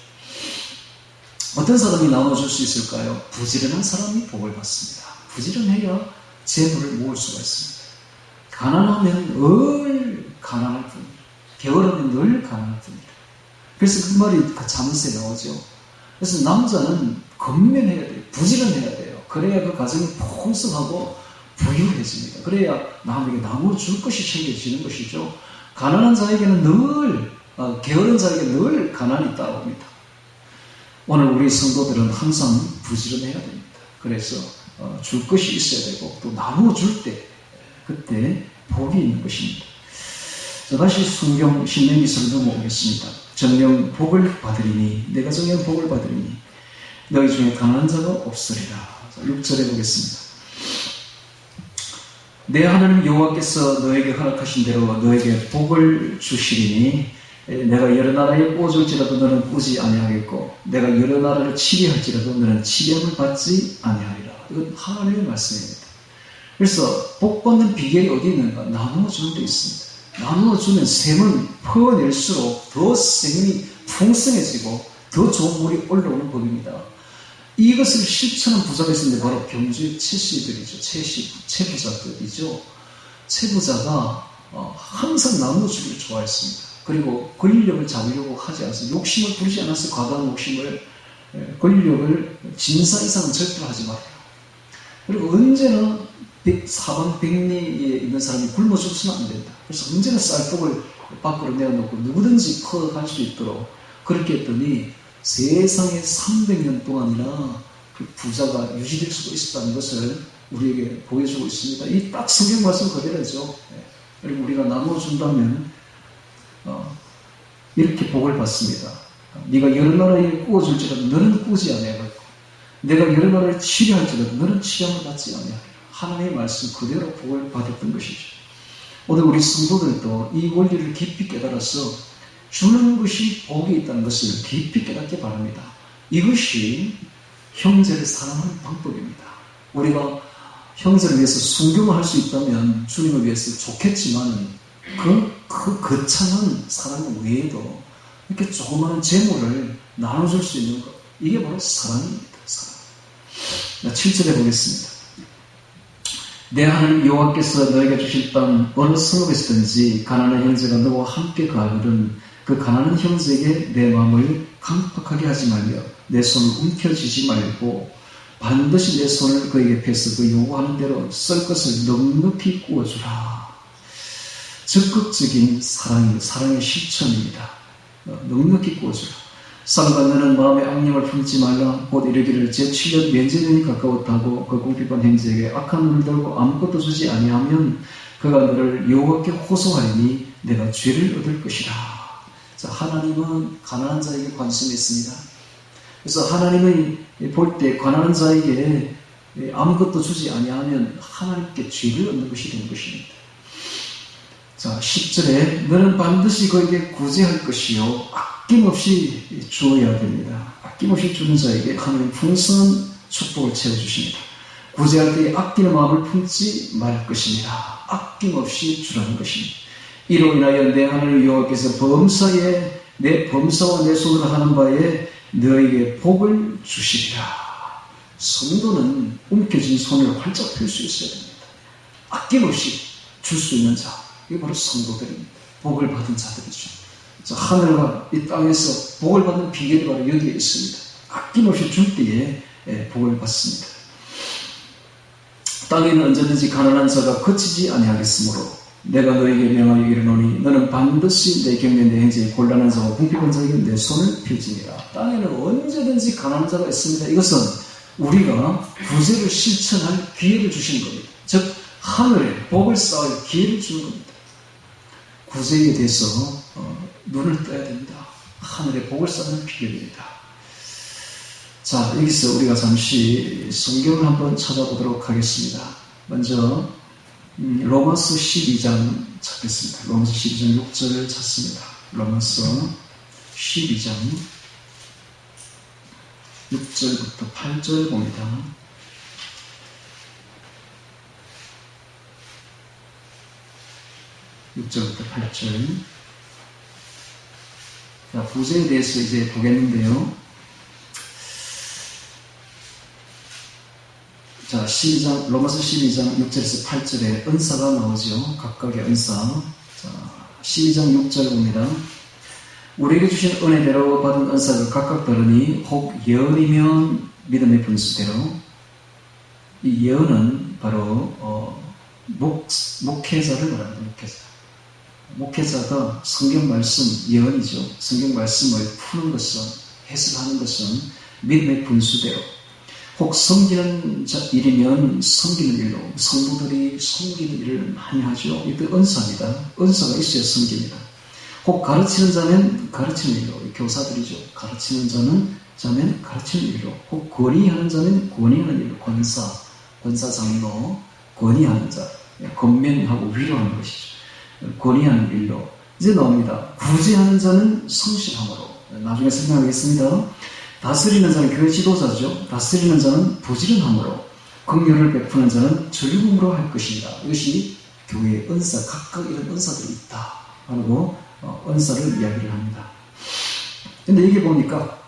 어떤 사람이 나눠줄 수 있을까요? 부지런한 사람이 복을 받습니다. 부지런해야 재물을 모을 수가 있습니다. 가난하면 늘 가난할 뿐입니다. 게으르면 늘 가난할 뿐입니다. 그래서 그 말이 잠언에 나오죠. 그래서 남자는 건면해야 돼요. 부지런해야 돼요. 그래야 그 가정이 풍성하고 부유해집니다. 그래야 남에게 나누어 줄 것이 챙겨지는 것이죠. 가난한 자에게는 늘, 게으른 자에게 늘 가난이 있다고 합니다. 오늘 우리 성도들은 항상 부지런해야 됩니다. 그래서 줄 것이 있어야 되고 또 나누어 줄 때 그때 복이 있는 것입니다. 자, 다시 성경 신명기서로 넘어오겠습니다. 정령 복을 받으리니 내가 정령 복을 받으리니 너희 중에 가난한 자가 없으리라. 자, 6절에 보겠습니다. 내 하나님 여호와께서 너에게 허락하신 대로 너에게 복을 주시리니 내가 여러 나라에 꽂을지라도 너는 꽂지 아니하겠고 내가 여러 나라를 치리할지라도 너는 치리함을 받지 아니하리라. 이건 하나님의 말씀입니다. 그래서 복 받는 비결이 어디 있는가? 나누어 주는 데 있습니다. 나누어 주면 샘을 퍼낼수록 더 생명이 풍성해지고 더 좋은 물이 올라오는 법입니다. 이것을 실천한 부자가 있었는데 바로 경주의 채씨들이죠. 채부자들이죠. 채부자가 항상 나눠주기를 좋아했습니다. 그리고 권력을 잡으려고 하지 않았어요. 욕심을 부리지 않았어요. 과도한 욕심을. 권력을 진사 이상은 절대로 하지 말아요. 그리고 언제나 사방 백리에 있는 사람이 굶어 죽으면 안 된다. 그래서 언제나 쌀떡을 밖으로 내어놓고 누구든지 커갈 수 있도록 그렇게 했더니 세상에 300년 동안이나 그 부자가 유지될 수도 있었다는 것을 우리에게 보여주고 있습니다. 이 딱 성경 말씀 그대로죠. 그리고 우리가 나눠준다면 이렇게 복을 받습니다. 네가 여러 나라에 꾸어줄지라도 너는 꾸지 아니하고 내가 여러 나라를 치료할지라도 너는 치료를 받지 아니하고 하나님의 말씀 그대로 복을 받았던 것이죠. 오늘 우리 성도들도 이 원리를 깊이 깨달아서 주는 것이 복이 있다는 것을 깊이 깨닫기 바랍니다. 이것이 형제를 사랑하는 방법입니다. 우리가 형제를 위해서 순교를 할 수 있다면 주님을 위해서 좋겠지만 그 거창한 사랑 외에도 이렇게 조그마한 재물을 나눠줄 수 있는 것, 이게 바로 사랑입니다. 사랑. 7절에 보겠습니다. 내 하나님 여호와께서 너에게 주실 땅 어느 성읍에서든지 가난한 형제가 너와 함께 가거든 그 가난한 형제에게 내 마음을 강팍하게 하지 말며 내 손을 움켜쥐지 말고 반드시 내 손을 그에게 펴서 그 요구하는 대로 썰 것을 넉넉히 구워주라. 적극적인 사랑의 실천입니다. 넉넉히 구워주라. 삼가 너는 마음의 악념을 품지 말라. 곧 이르기를 제7년 면제년이 가까웠다고 그 궁핍한 형제에게 악한 눈을 들고 아무것도 주지 아니하면 그가 너를 여호와께 호소하리니 내가 죄를 얻을 것이라. 자, 하나님은 가난한 자에게 관심이 있습니다. 그래서 하나님이 볼 때 가난한 자에게 아무것도 주지 아니하면 하나님께 죄를 얻는 것이 되는 것입니다. 자, 10절에 너는 반드시 그에게 구제할 것이요 아낌없이 주어야 됩니다. 아낌없이 주는 자에게 하나님 풍성한 축복을 채워주십니다. 구제할 때에 아끼는 마음을 품지 말 것입니다. 아낌없이 주라는 것입니다. 이로 인하여 내 하나님 여호와께서 내 범사와 내 손으로 하는 바에 너에게 복을 주시리라. 성도는 움켜진 손을 활짝 펼 수 있어야 됩니다. 아낌없이 줄 수 있는 자, 이게 바로 성도들입니다. 복을 받은 자들이죠. 자, 하늘과 이 땅에서 복을 받는 비결이 바로 여기에 있습니다. 아낌없이 줄 때에 복을 받습니다. 땅에는 언제든지 가난한 자가 거치지 아니하겠으므로 내가 너에게 명하여 이르노니 너는 반드시 내 경내 내 형제의 곤란한 자와 궁핍한 자에게 내 손을 펴지니라. 땅에는 언제든지 가난한 자가 있습니다. 이것은 우리가 구제를 실천할 기회를 주시는 겁니다. 즉 하늘에 복을 쌓을 기회를 주는 겁니다. 구제에 대해서 눈을 떠야 됩니다. 하늘에 복을 쌓는 비결입니다. 자, 여기서 우리가 잠시 성경을 한번 찾아보도록 하겠습니다. 먼저 로마서 12장 찾겠습니다. 로마서 12장 6절을 찾습니다. 로마서 12장 6절부터 8절 봅니다. (6절부터 8절) 자, 부제에 대해서 이제 보겠는데요. 자, 로마서 12장 6절에서 8절에 은사가 나오죠. 각각의 은사. 자, 12장 6절 봅니다. 우리에게 주신 은혜대로 받은 은사를 각각 다르니 혹 예언이면 믿음의 분수대로. 이 예언은 바로 목회자를 말합니다. 목회자가 성경 말씀, 예언이죠. 성경 말씀을 푸는 것은, 해석하는 것은 믿음의 분수대로. 혹 섬기는 일이면 섬기는 일로, 성도들이 섬기는 일을 많이 하죠. 이때 은사입니다. 은사가 있어야 섬깁니다. 혹 가르치는 자는 가르치는 일로, 교사들이죠. 가르치는 자는 가르치는 일로, 혹 권위하는 자는 권위하는 일로, 권사 장로, 권위하는 자, 권면하고 위로하는 것이죠. 권위하는 일로 이제 나옵니다. 구제하는 자는 성실함으로, 나중에 설명하겠습니다. 다스리는 자는 교회 지도자죠. 다스리는 자는 부지런함으로, 긍휼을 베푸는 자는 즐거움으로 할 것입니다. 이것이 교회의 은사, 각각 이런 은사들이 있다 하고 은사를 이야기를 합니다. 근데 여기 보니까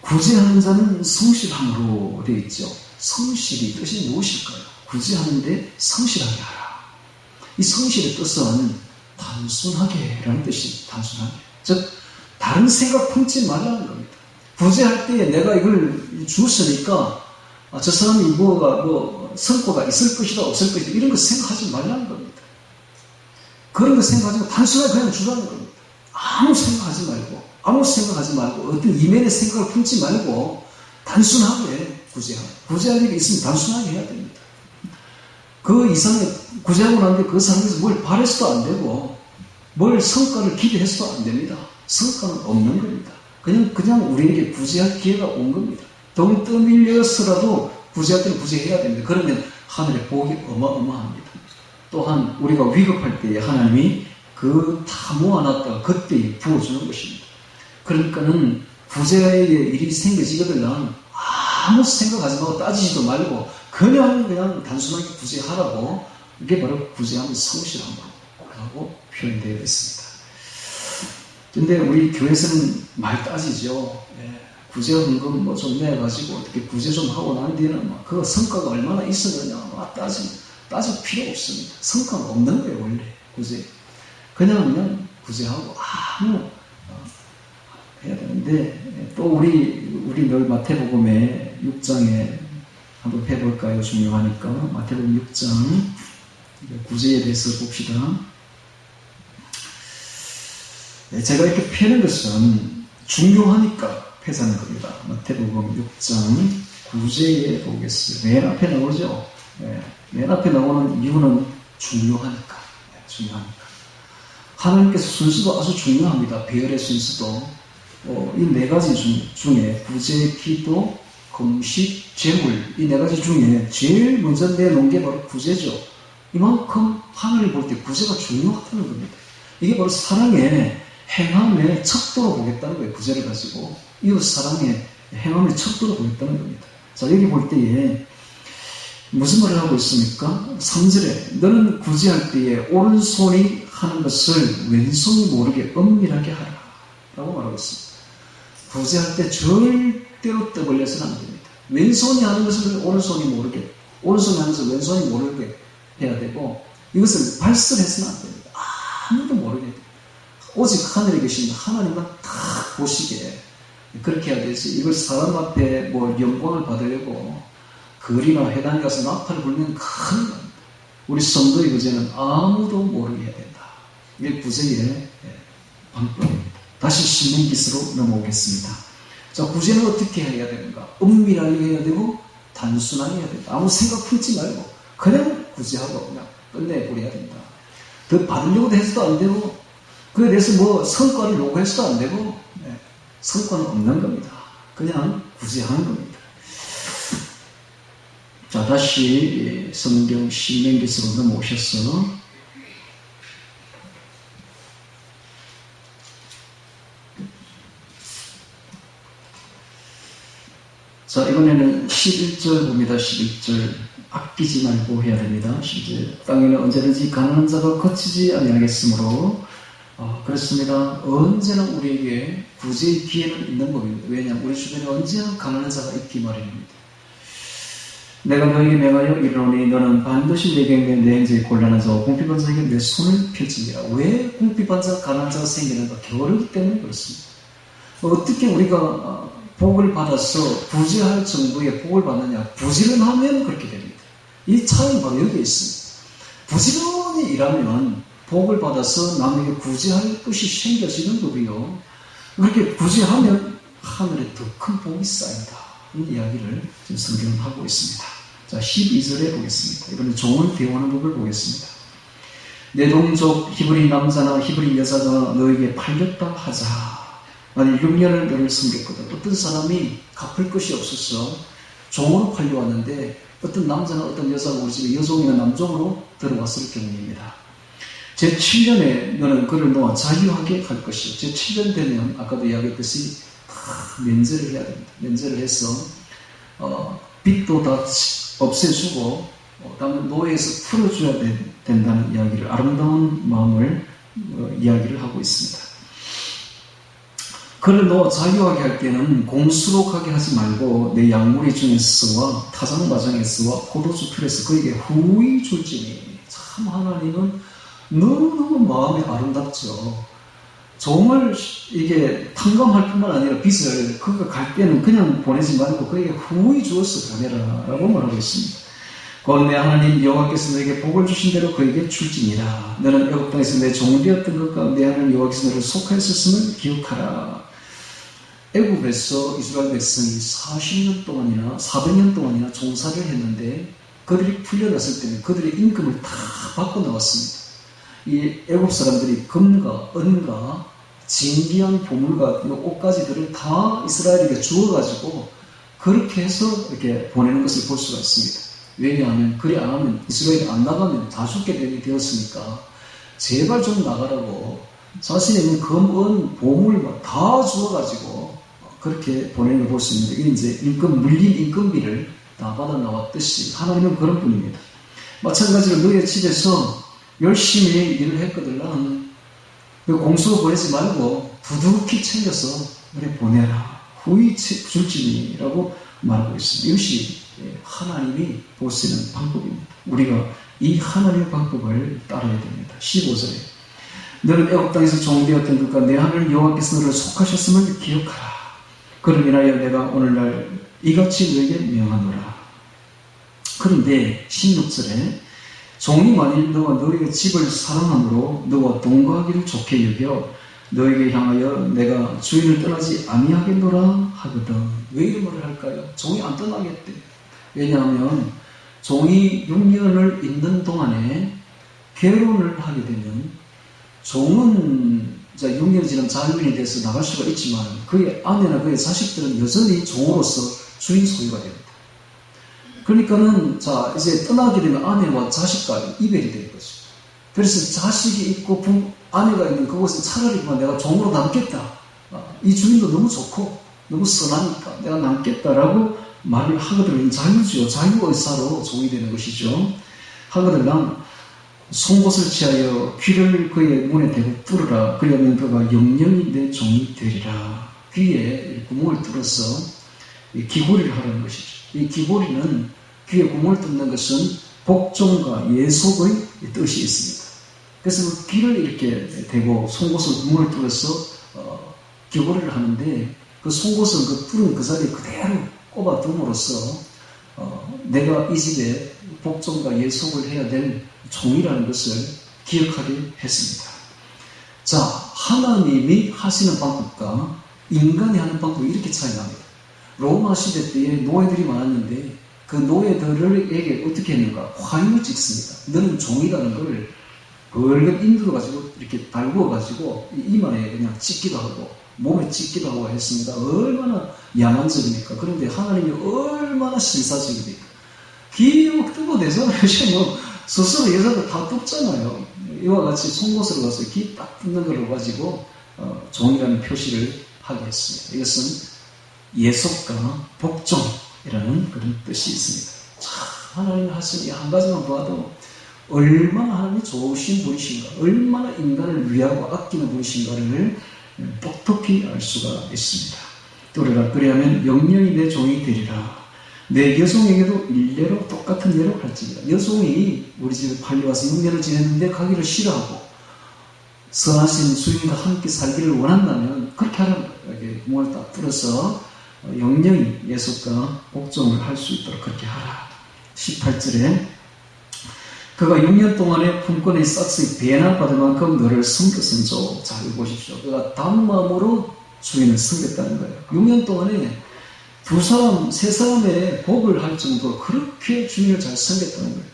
구제하는 자는 성실함으로 되어 있죠. 성실이 뜻이 무엇일까요? 구제하는데 성실하게 하라. 이 성실의 뜻은 단순하게 라는 뜻이 단순하게. 즉 다른 생각 품지 말라는 겁니다. 구제할 때에 내가 이걸 주었으니까 저 사람이 뭐 성과가 있을 것이다 없을 것이다 이런 거 생각하지 말라는 겁니다. 그런 거 생각하지 말고 단순하게 그냥 주라는 겁니다. 아무 생각하지 말고 어떤 이면의 생각을 품지 말고 단순하게 구제하라. 구제할 일이 있으면 단순하게 해야 됩니다. 그 이상의 구제하고 나는데 그 사람에서 뭘 바래서도 안 되고 뭘 성과를 기대해서도 안 됩니다. 성과는 없는 겁니다. 그냥 우리에게 구제할 기회가 온 겁니다. 돈 떠밀려서라도 구제할 때는 구제해야 됩니다. 그러면 하늘의 복이 어마어마합니다. 또한 우리가 위급할 때에 하나님이 그 다 모아놨다가 그때 부어주는 것입니다. 그러니까는 구제의 일이 생겨지거든 아무 생각하지 말고 따지지도 말고 그냥 단순하게 구제하라고 이게 바로 구제하면 성실함으로 표현되어 있습니다. 근데 우리 교회에서는 많이 따지죠. 구제 헌금 뭐 좀 내가지고 어떻게 구제 좀 하고 난 뒤에는 그 성과가 얼마나 있었느냐 따질 필요 없습니다. 성과는 없는 거예요 원래 구제. 그냥 구제하고 아무 해야 되는데 또 우리 늘 마태복음에 6장에 한번 해볼까요? 중요하니까 마태복음 6장 구제에 대해서 봅시다. 제가 이렇게 펴는 것은 중요하니까 펴자는 겁니다. 마태복음 6장 구제에 보겠습니다. 맨 앞에 나오죠. 맨 앞에 나오는 이유는 중요하니까. 하나님께서 순서도 아주 중요합니다. 배열의 순서도. 이 네 가지 중에 구제, 기도, 금식, 재물 이 네 가지 중에 제일 먼저 내놓은 게 바로 구제죠. 이만큼 하나님 볼 때 구제가 중요하다는 겁니다. 이게 바로 사랑의 행함의 척도로 보겠다는 거예요. 구제를 가지고 이웃 사랑의 행함의 척도로 보겠다는 겁니다. 자 여기 볼 때에 무슨 말을 하고 있습니까? 3절에 너는 구제할 때에 오른손이 하는 것을 왼손이 모르게 은밀하게 하라 라고 말하고 있습니다. 구제할 때 절대로 떠벌려서는 안 됩니다. 왼손이 하는 것을 오른손이 모르게, 오른손이 하는 것을 왼손이 모르게 해야 되고 이것을 발설해서는 안 됩니다. 아무도 모르게 됩니다. 오직 하늘에 계신 하나님만 딱 보시게 그렇게 해야 되지. 이걸 사람 앞에 영광을 받으려고 거리나 회당에 가서 나팔을 불면 큰일 납니다. 우리 성도의 구제는 아무도 모르게 해야 된다. 이게 구제의 방법입니다. 다시 신명기서로 넘어오겠습니다. 자, 구제는 어떻게 해야 되는가? 은밀하게 해야 되고 단순하게 해야 된다. 아무 생각 품지 말고 그냥 구제하고 그냥 끝내버려야 된다. 더 받으려고 해서도 안 되고 그에 대해서 성과를 요구해서도 안 되고 성과는 없는 겁니다. 그냥 구제하는 겁니다. 자, 다시 성경 신명기서로 넘어오셔서 자, 이번에는 11절 봅니다. 11절 아끼지 말고 해야 됩니다. 11절 땅에는 언제든지 가난한 자가 거치지 아니하겠으므로 그렇습니다. 언제나 우리에게 구제의 기회는 있는 법입니다. 왜냐하면 우리 주변에 언제나 가난한 자가 있기 마련입니다. 내가 너에게 명하여 이르노니 너는 반드시 내게 내 행제에 곤란한 자와 궁핍한 자에게 내 손을 펼치니라. 왜 궁핍한 자, 가난한 자가 생기는가? 겨루기 때문에 그렇습니다. 어떻게 우리가 복을 받아서 부지할 정도의 복을 받느냐? 부지런하면 그렇게 됩니다. 이 차이는 바로 여기에 있습니다. 부지런히 일하면 복을 받아서 남에게 구제할 것이 생겨지는 거고요. 그렇게 구제하면 하늘에 더 큰 복이 쌓인다. 이 이야기를 지금 성경은 하고 있습니다. 자, 12절에 보겠습니다. 이번에 종을 대우하는 법을 보겠습니다. 내 동족 히브리 남자나 히브리 여자가 너에게 팔렸다 하자. 나는 6년을 너를 섬겼거든. 어떤 사람이 갚을 것이 없어서 종으로 팔려왔는데 어떤 남자나 어떤 여자가 우리 집에 여종이나 남종으로 들어왔을 경우입니다. 제7년에 너는 그를 놓아 자유하게 할 것이요. 제7년 되면 아까도 이야기했듯이 면제를 해야 됩니다. 면제를 해서 빚도 다 없애주고 다음에 노예에서 풀어줘야 된다는 이야기를 아름다운 마음을 이야기를 하고 있습니다. 그를 놓아 자유하게 할 때는 공수록하게 하지 말고 내 양무리 중에서와 타작마장에서와 포도주 틀에서 그에게 후히 줄지니. 참 하나님은 너무너무 마음이 아름답죠. 정말 이게 탕감할 뿐만 아니라 빚을 그가 갈 때는 그냥 보내지 말고 그에게 후히 주어서 보내라 라고 말하고 있습니다. 곧 내 하나님 여호와께서 너에게 복을 주신 대로 그에게 줄지니라. 너는 애굽 땅에서 내 종되었던 것과 내 하나님 여호와께서 너를 속하였었음을 기억하라. 애굽에서 이스라엘 백성이 40년 동안이나 400년 동안이나 종사를 했는데 그들이 풀려났을 때는 그들의 임금을 다 받고 나왔습니다. 이 애굽 사람들이 금과 은과 진귀한 보물과 옷가지들을 다 이스라엘에게 주어가지고 그렇게 해서 이렇게 보내는 것을 볼 수가 있습니다. 왜냐하면 그리 안 하면 이스라엘이 안 나가면 다 죽게 되었으니까 제발 좀 나가라고 자신의 있는 금, 은, 보물 다 주어가지고 그렇게 보내는 걸 볼 수 있는데 이게 이제 임금, 물린 임금비를 다 받아 나왔듯이 하나님은 그런 분입니다. 마찬가지로 너의 집에서 열심히 일을 했거든. 공수 보내지 말고 두둑히 챙겨서 그래 보내라. 후히 줄지니라고 말하고 있습니다. 이것이 하나님이 보시는 방법입니다. 우리가 이 하나님의 방법을 따라야 됩니다. 15절에 너는 애굽 땅에서 종되었던 것과 내 하나님 여호와께서 너를 속하셨음을 기억하라. 그로 인하여 내가 오늘날 이같이 너에게 명하노라. 그런데 16절에 종이 만일 너와 너에게 집을 사랑함으로 너와 동거하기를 좋게 여겨 너에게 향하여 내가 주인을 떠나지 아니하겠노라 하거든. 왜 이런 말을 할까요? 종이 안 떠나겠대. 왜냐하면 종이 6년을 있는 동안에 결혼을 하게 되면 종은 6년이 지나면 자유인이 돼서 나갈 수가 있지만 그의 아내나 그의 자식들은 여전히 종으로서 주인 소유가 됩니다. 그러니까는 이제 떠나게 되면 아내와 자식과 이별이 되는 거죠. 그래서 자식이 있고 아내가 있는 그곳에 차라리 내가 종으로 남겠다. 이 주인도 너무 좋고 너무 선하니까 내가 남겠다라고 말을 하거든. 자유죠. 자유의사로 종이 되는 것이죠. 하거들랑 송곳을 취하여 귀를 그의 문에 대고 뚫으라. 그러면 그가 영영이 내 종이 되리라. 귀에 구멍을 뚫어서 기고리를 하라는 것이죠. 이 기고리는 귀에 구멍을 뚫는 것은 복종과 예속의 뜻이 있습니다. 그래서 그 귀를 이렇게 대고 송곳을 구멍을 뚫어서 기고리를 하는데 그 송곳은 그 뚫은 그 자리에 그대로 꼽아둠으로써 내가 이 집에 복종과 예속을 해야 될 종이라는 것을 기억하게 했습니다. 자, 하나님이 하시는 방법과 인간이 하는 방법이 이렇게 차이 납니다. 로마 시대 때에 노예들이 많았는데 그 노예들에게 어떻게 했는가? 화인을 찍습니다. 너는 종이라는 걸 벌겋 인두로가지고 이렇게 달구어가지고 이마에 그냥 찍기도 하고 몸에 찍기도 하고 했습니다. 얼마나 야만적입니까? 그런데 하나님이 얼마나 신사적입니까? 귀 뜯어내서 스스로 여자도 다 뜯잖아요. 이와 같이 송곳으로 가서 귀 딱 뜯는 걸 가지고 종이라는 표시를 하게 했습니다. 이것은 예속과 복종이라는 그런 뜻이 있습니다. 참 하나님 하시는 이 한 가지만 봐도 얼마나 하나님이 좋으신 분이신가, 얼마나 인간을 위하고 아끼는 분이신가를 똑똑히 알 수가 있습니다. 또래라 그리하면 영영이 내 종이 되리라. 내 여종에게도 일례로 똑같은 예로 할지니라. 여종이 우리 집에 팔려와서 6년을 지냈는데 가기를 싫어하고 선하신 주인과 함께 살기를 원한다면 그렇게 하라는 거예요. 구멍을 딱 뚫어서 영영이 예속과 복종을 할 수 있도록 그렇게 하라. 18절에 그가 6년 동안에 품권의 싹스에 배난받을 만큼 너를 섬겼은조. 자, 이거 보십시오. 그가 단마음으로 주인을 섬겼다는 거예요. 6년 동안에 두 사람, 세 사람의 복을 할 정도로 그렇게 주인을 잘 섬겼다는 거예요.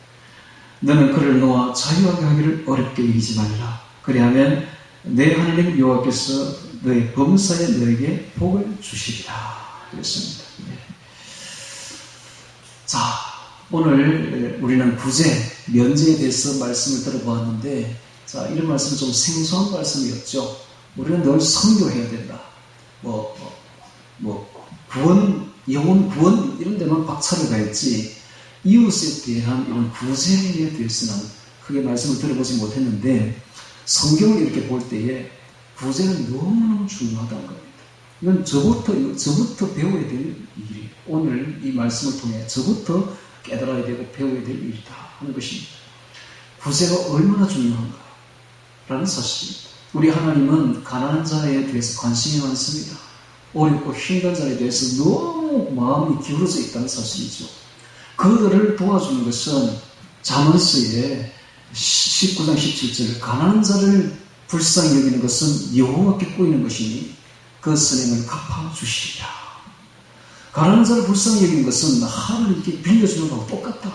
너는 그를 놓아 자유하게 하기를 어렵게 여기지 말라. 그리하면 내 하나님 여호와께서 너의 범사에 너에게 복을 주시리라. 그랬습니다. 네. 자, 오늘 우리는 구제, 면제에 대해서 말씀을 들어보았는데, 자, 이런 말씀은 좀 생소한 말씀이었죠. 우리는 늘 선교해야 된다. 구원, 영혼 구원 이런 데만 박차를 가했지 이웃에 대한 이런 구제에 대해서는 크게 말씀을 들어보지 못했는데 성경을 이렇게 볼 때에 구제는 너무너무 중요하다는 겁니다. 이건 저부터 배워야 될 일이에요. 오늘 이 말씀을 통해 저부터 깨달아야 되고 배워야 될 일이다 하는 것입니다. 구제가 얼마나 중요한가 라는 사실입니다. 우리 하나님은 가난한 자에 대해서 관심이 많습니다. 어렵고 힘든 자에 대해서 너무 마음이 기울어져 있다는 사실이죠. 그들을 도와주는 것은 잠언서의 19장 17절 가난한 자를 불쌍히 여기는 것은 여호와께 꼬이는 것이니 그 선행을 갚아주시리라. 가난한 자를 불쌍히 여기는 것은 하나님께 빌려주는 것과 똑같다.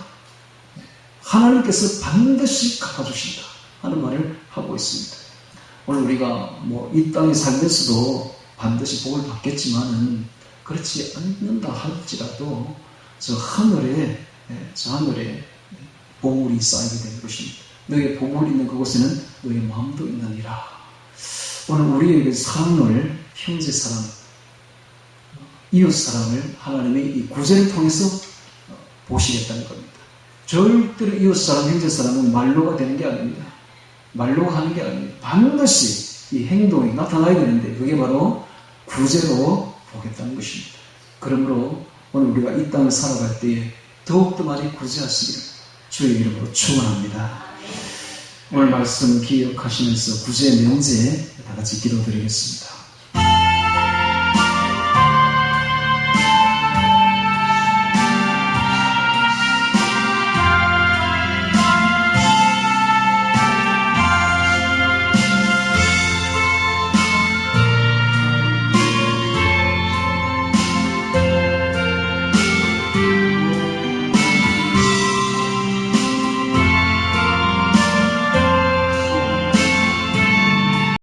하나님께서 반드시 갚아주신다 하는 말을 하고 있습니다. 오늘 우리가 이 땅에 살면서도 반드시 복을 받겠지만은 그렇지 않는다 할지라도 저 하늘에 보물이 쌓이게 되는 것입니다. 너의 보물이 있는 그곳에는 너의 마음도 있느니라. 오늘 우리에게 사랑을 형제 사랑, 이웃 사랑을 하나님의 이 구제를 통해서 보시겠다는 겁니다. 절대로 이웃 사랑, 형제 사랑은 말로가 되는 게 아닙니다. 말로가 하는 게 아닙니다. 반드시 이 행동이 나타나야 되는데 그게 바로 구제로 보겠다는 것입니다. 그러므로 오늘 우리가 이 땅을 살아갈 때에 더욱더 많이 구제하시기를 주의 이름으로 축원합니다. 오늘 말씀 기억하시면서 구제 명제 다 같이 기도드리겠습니다.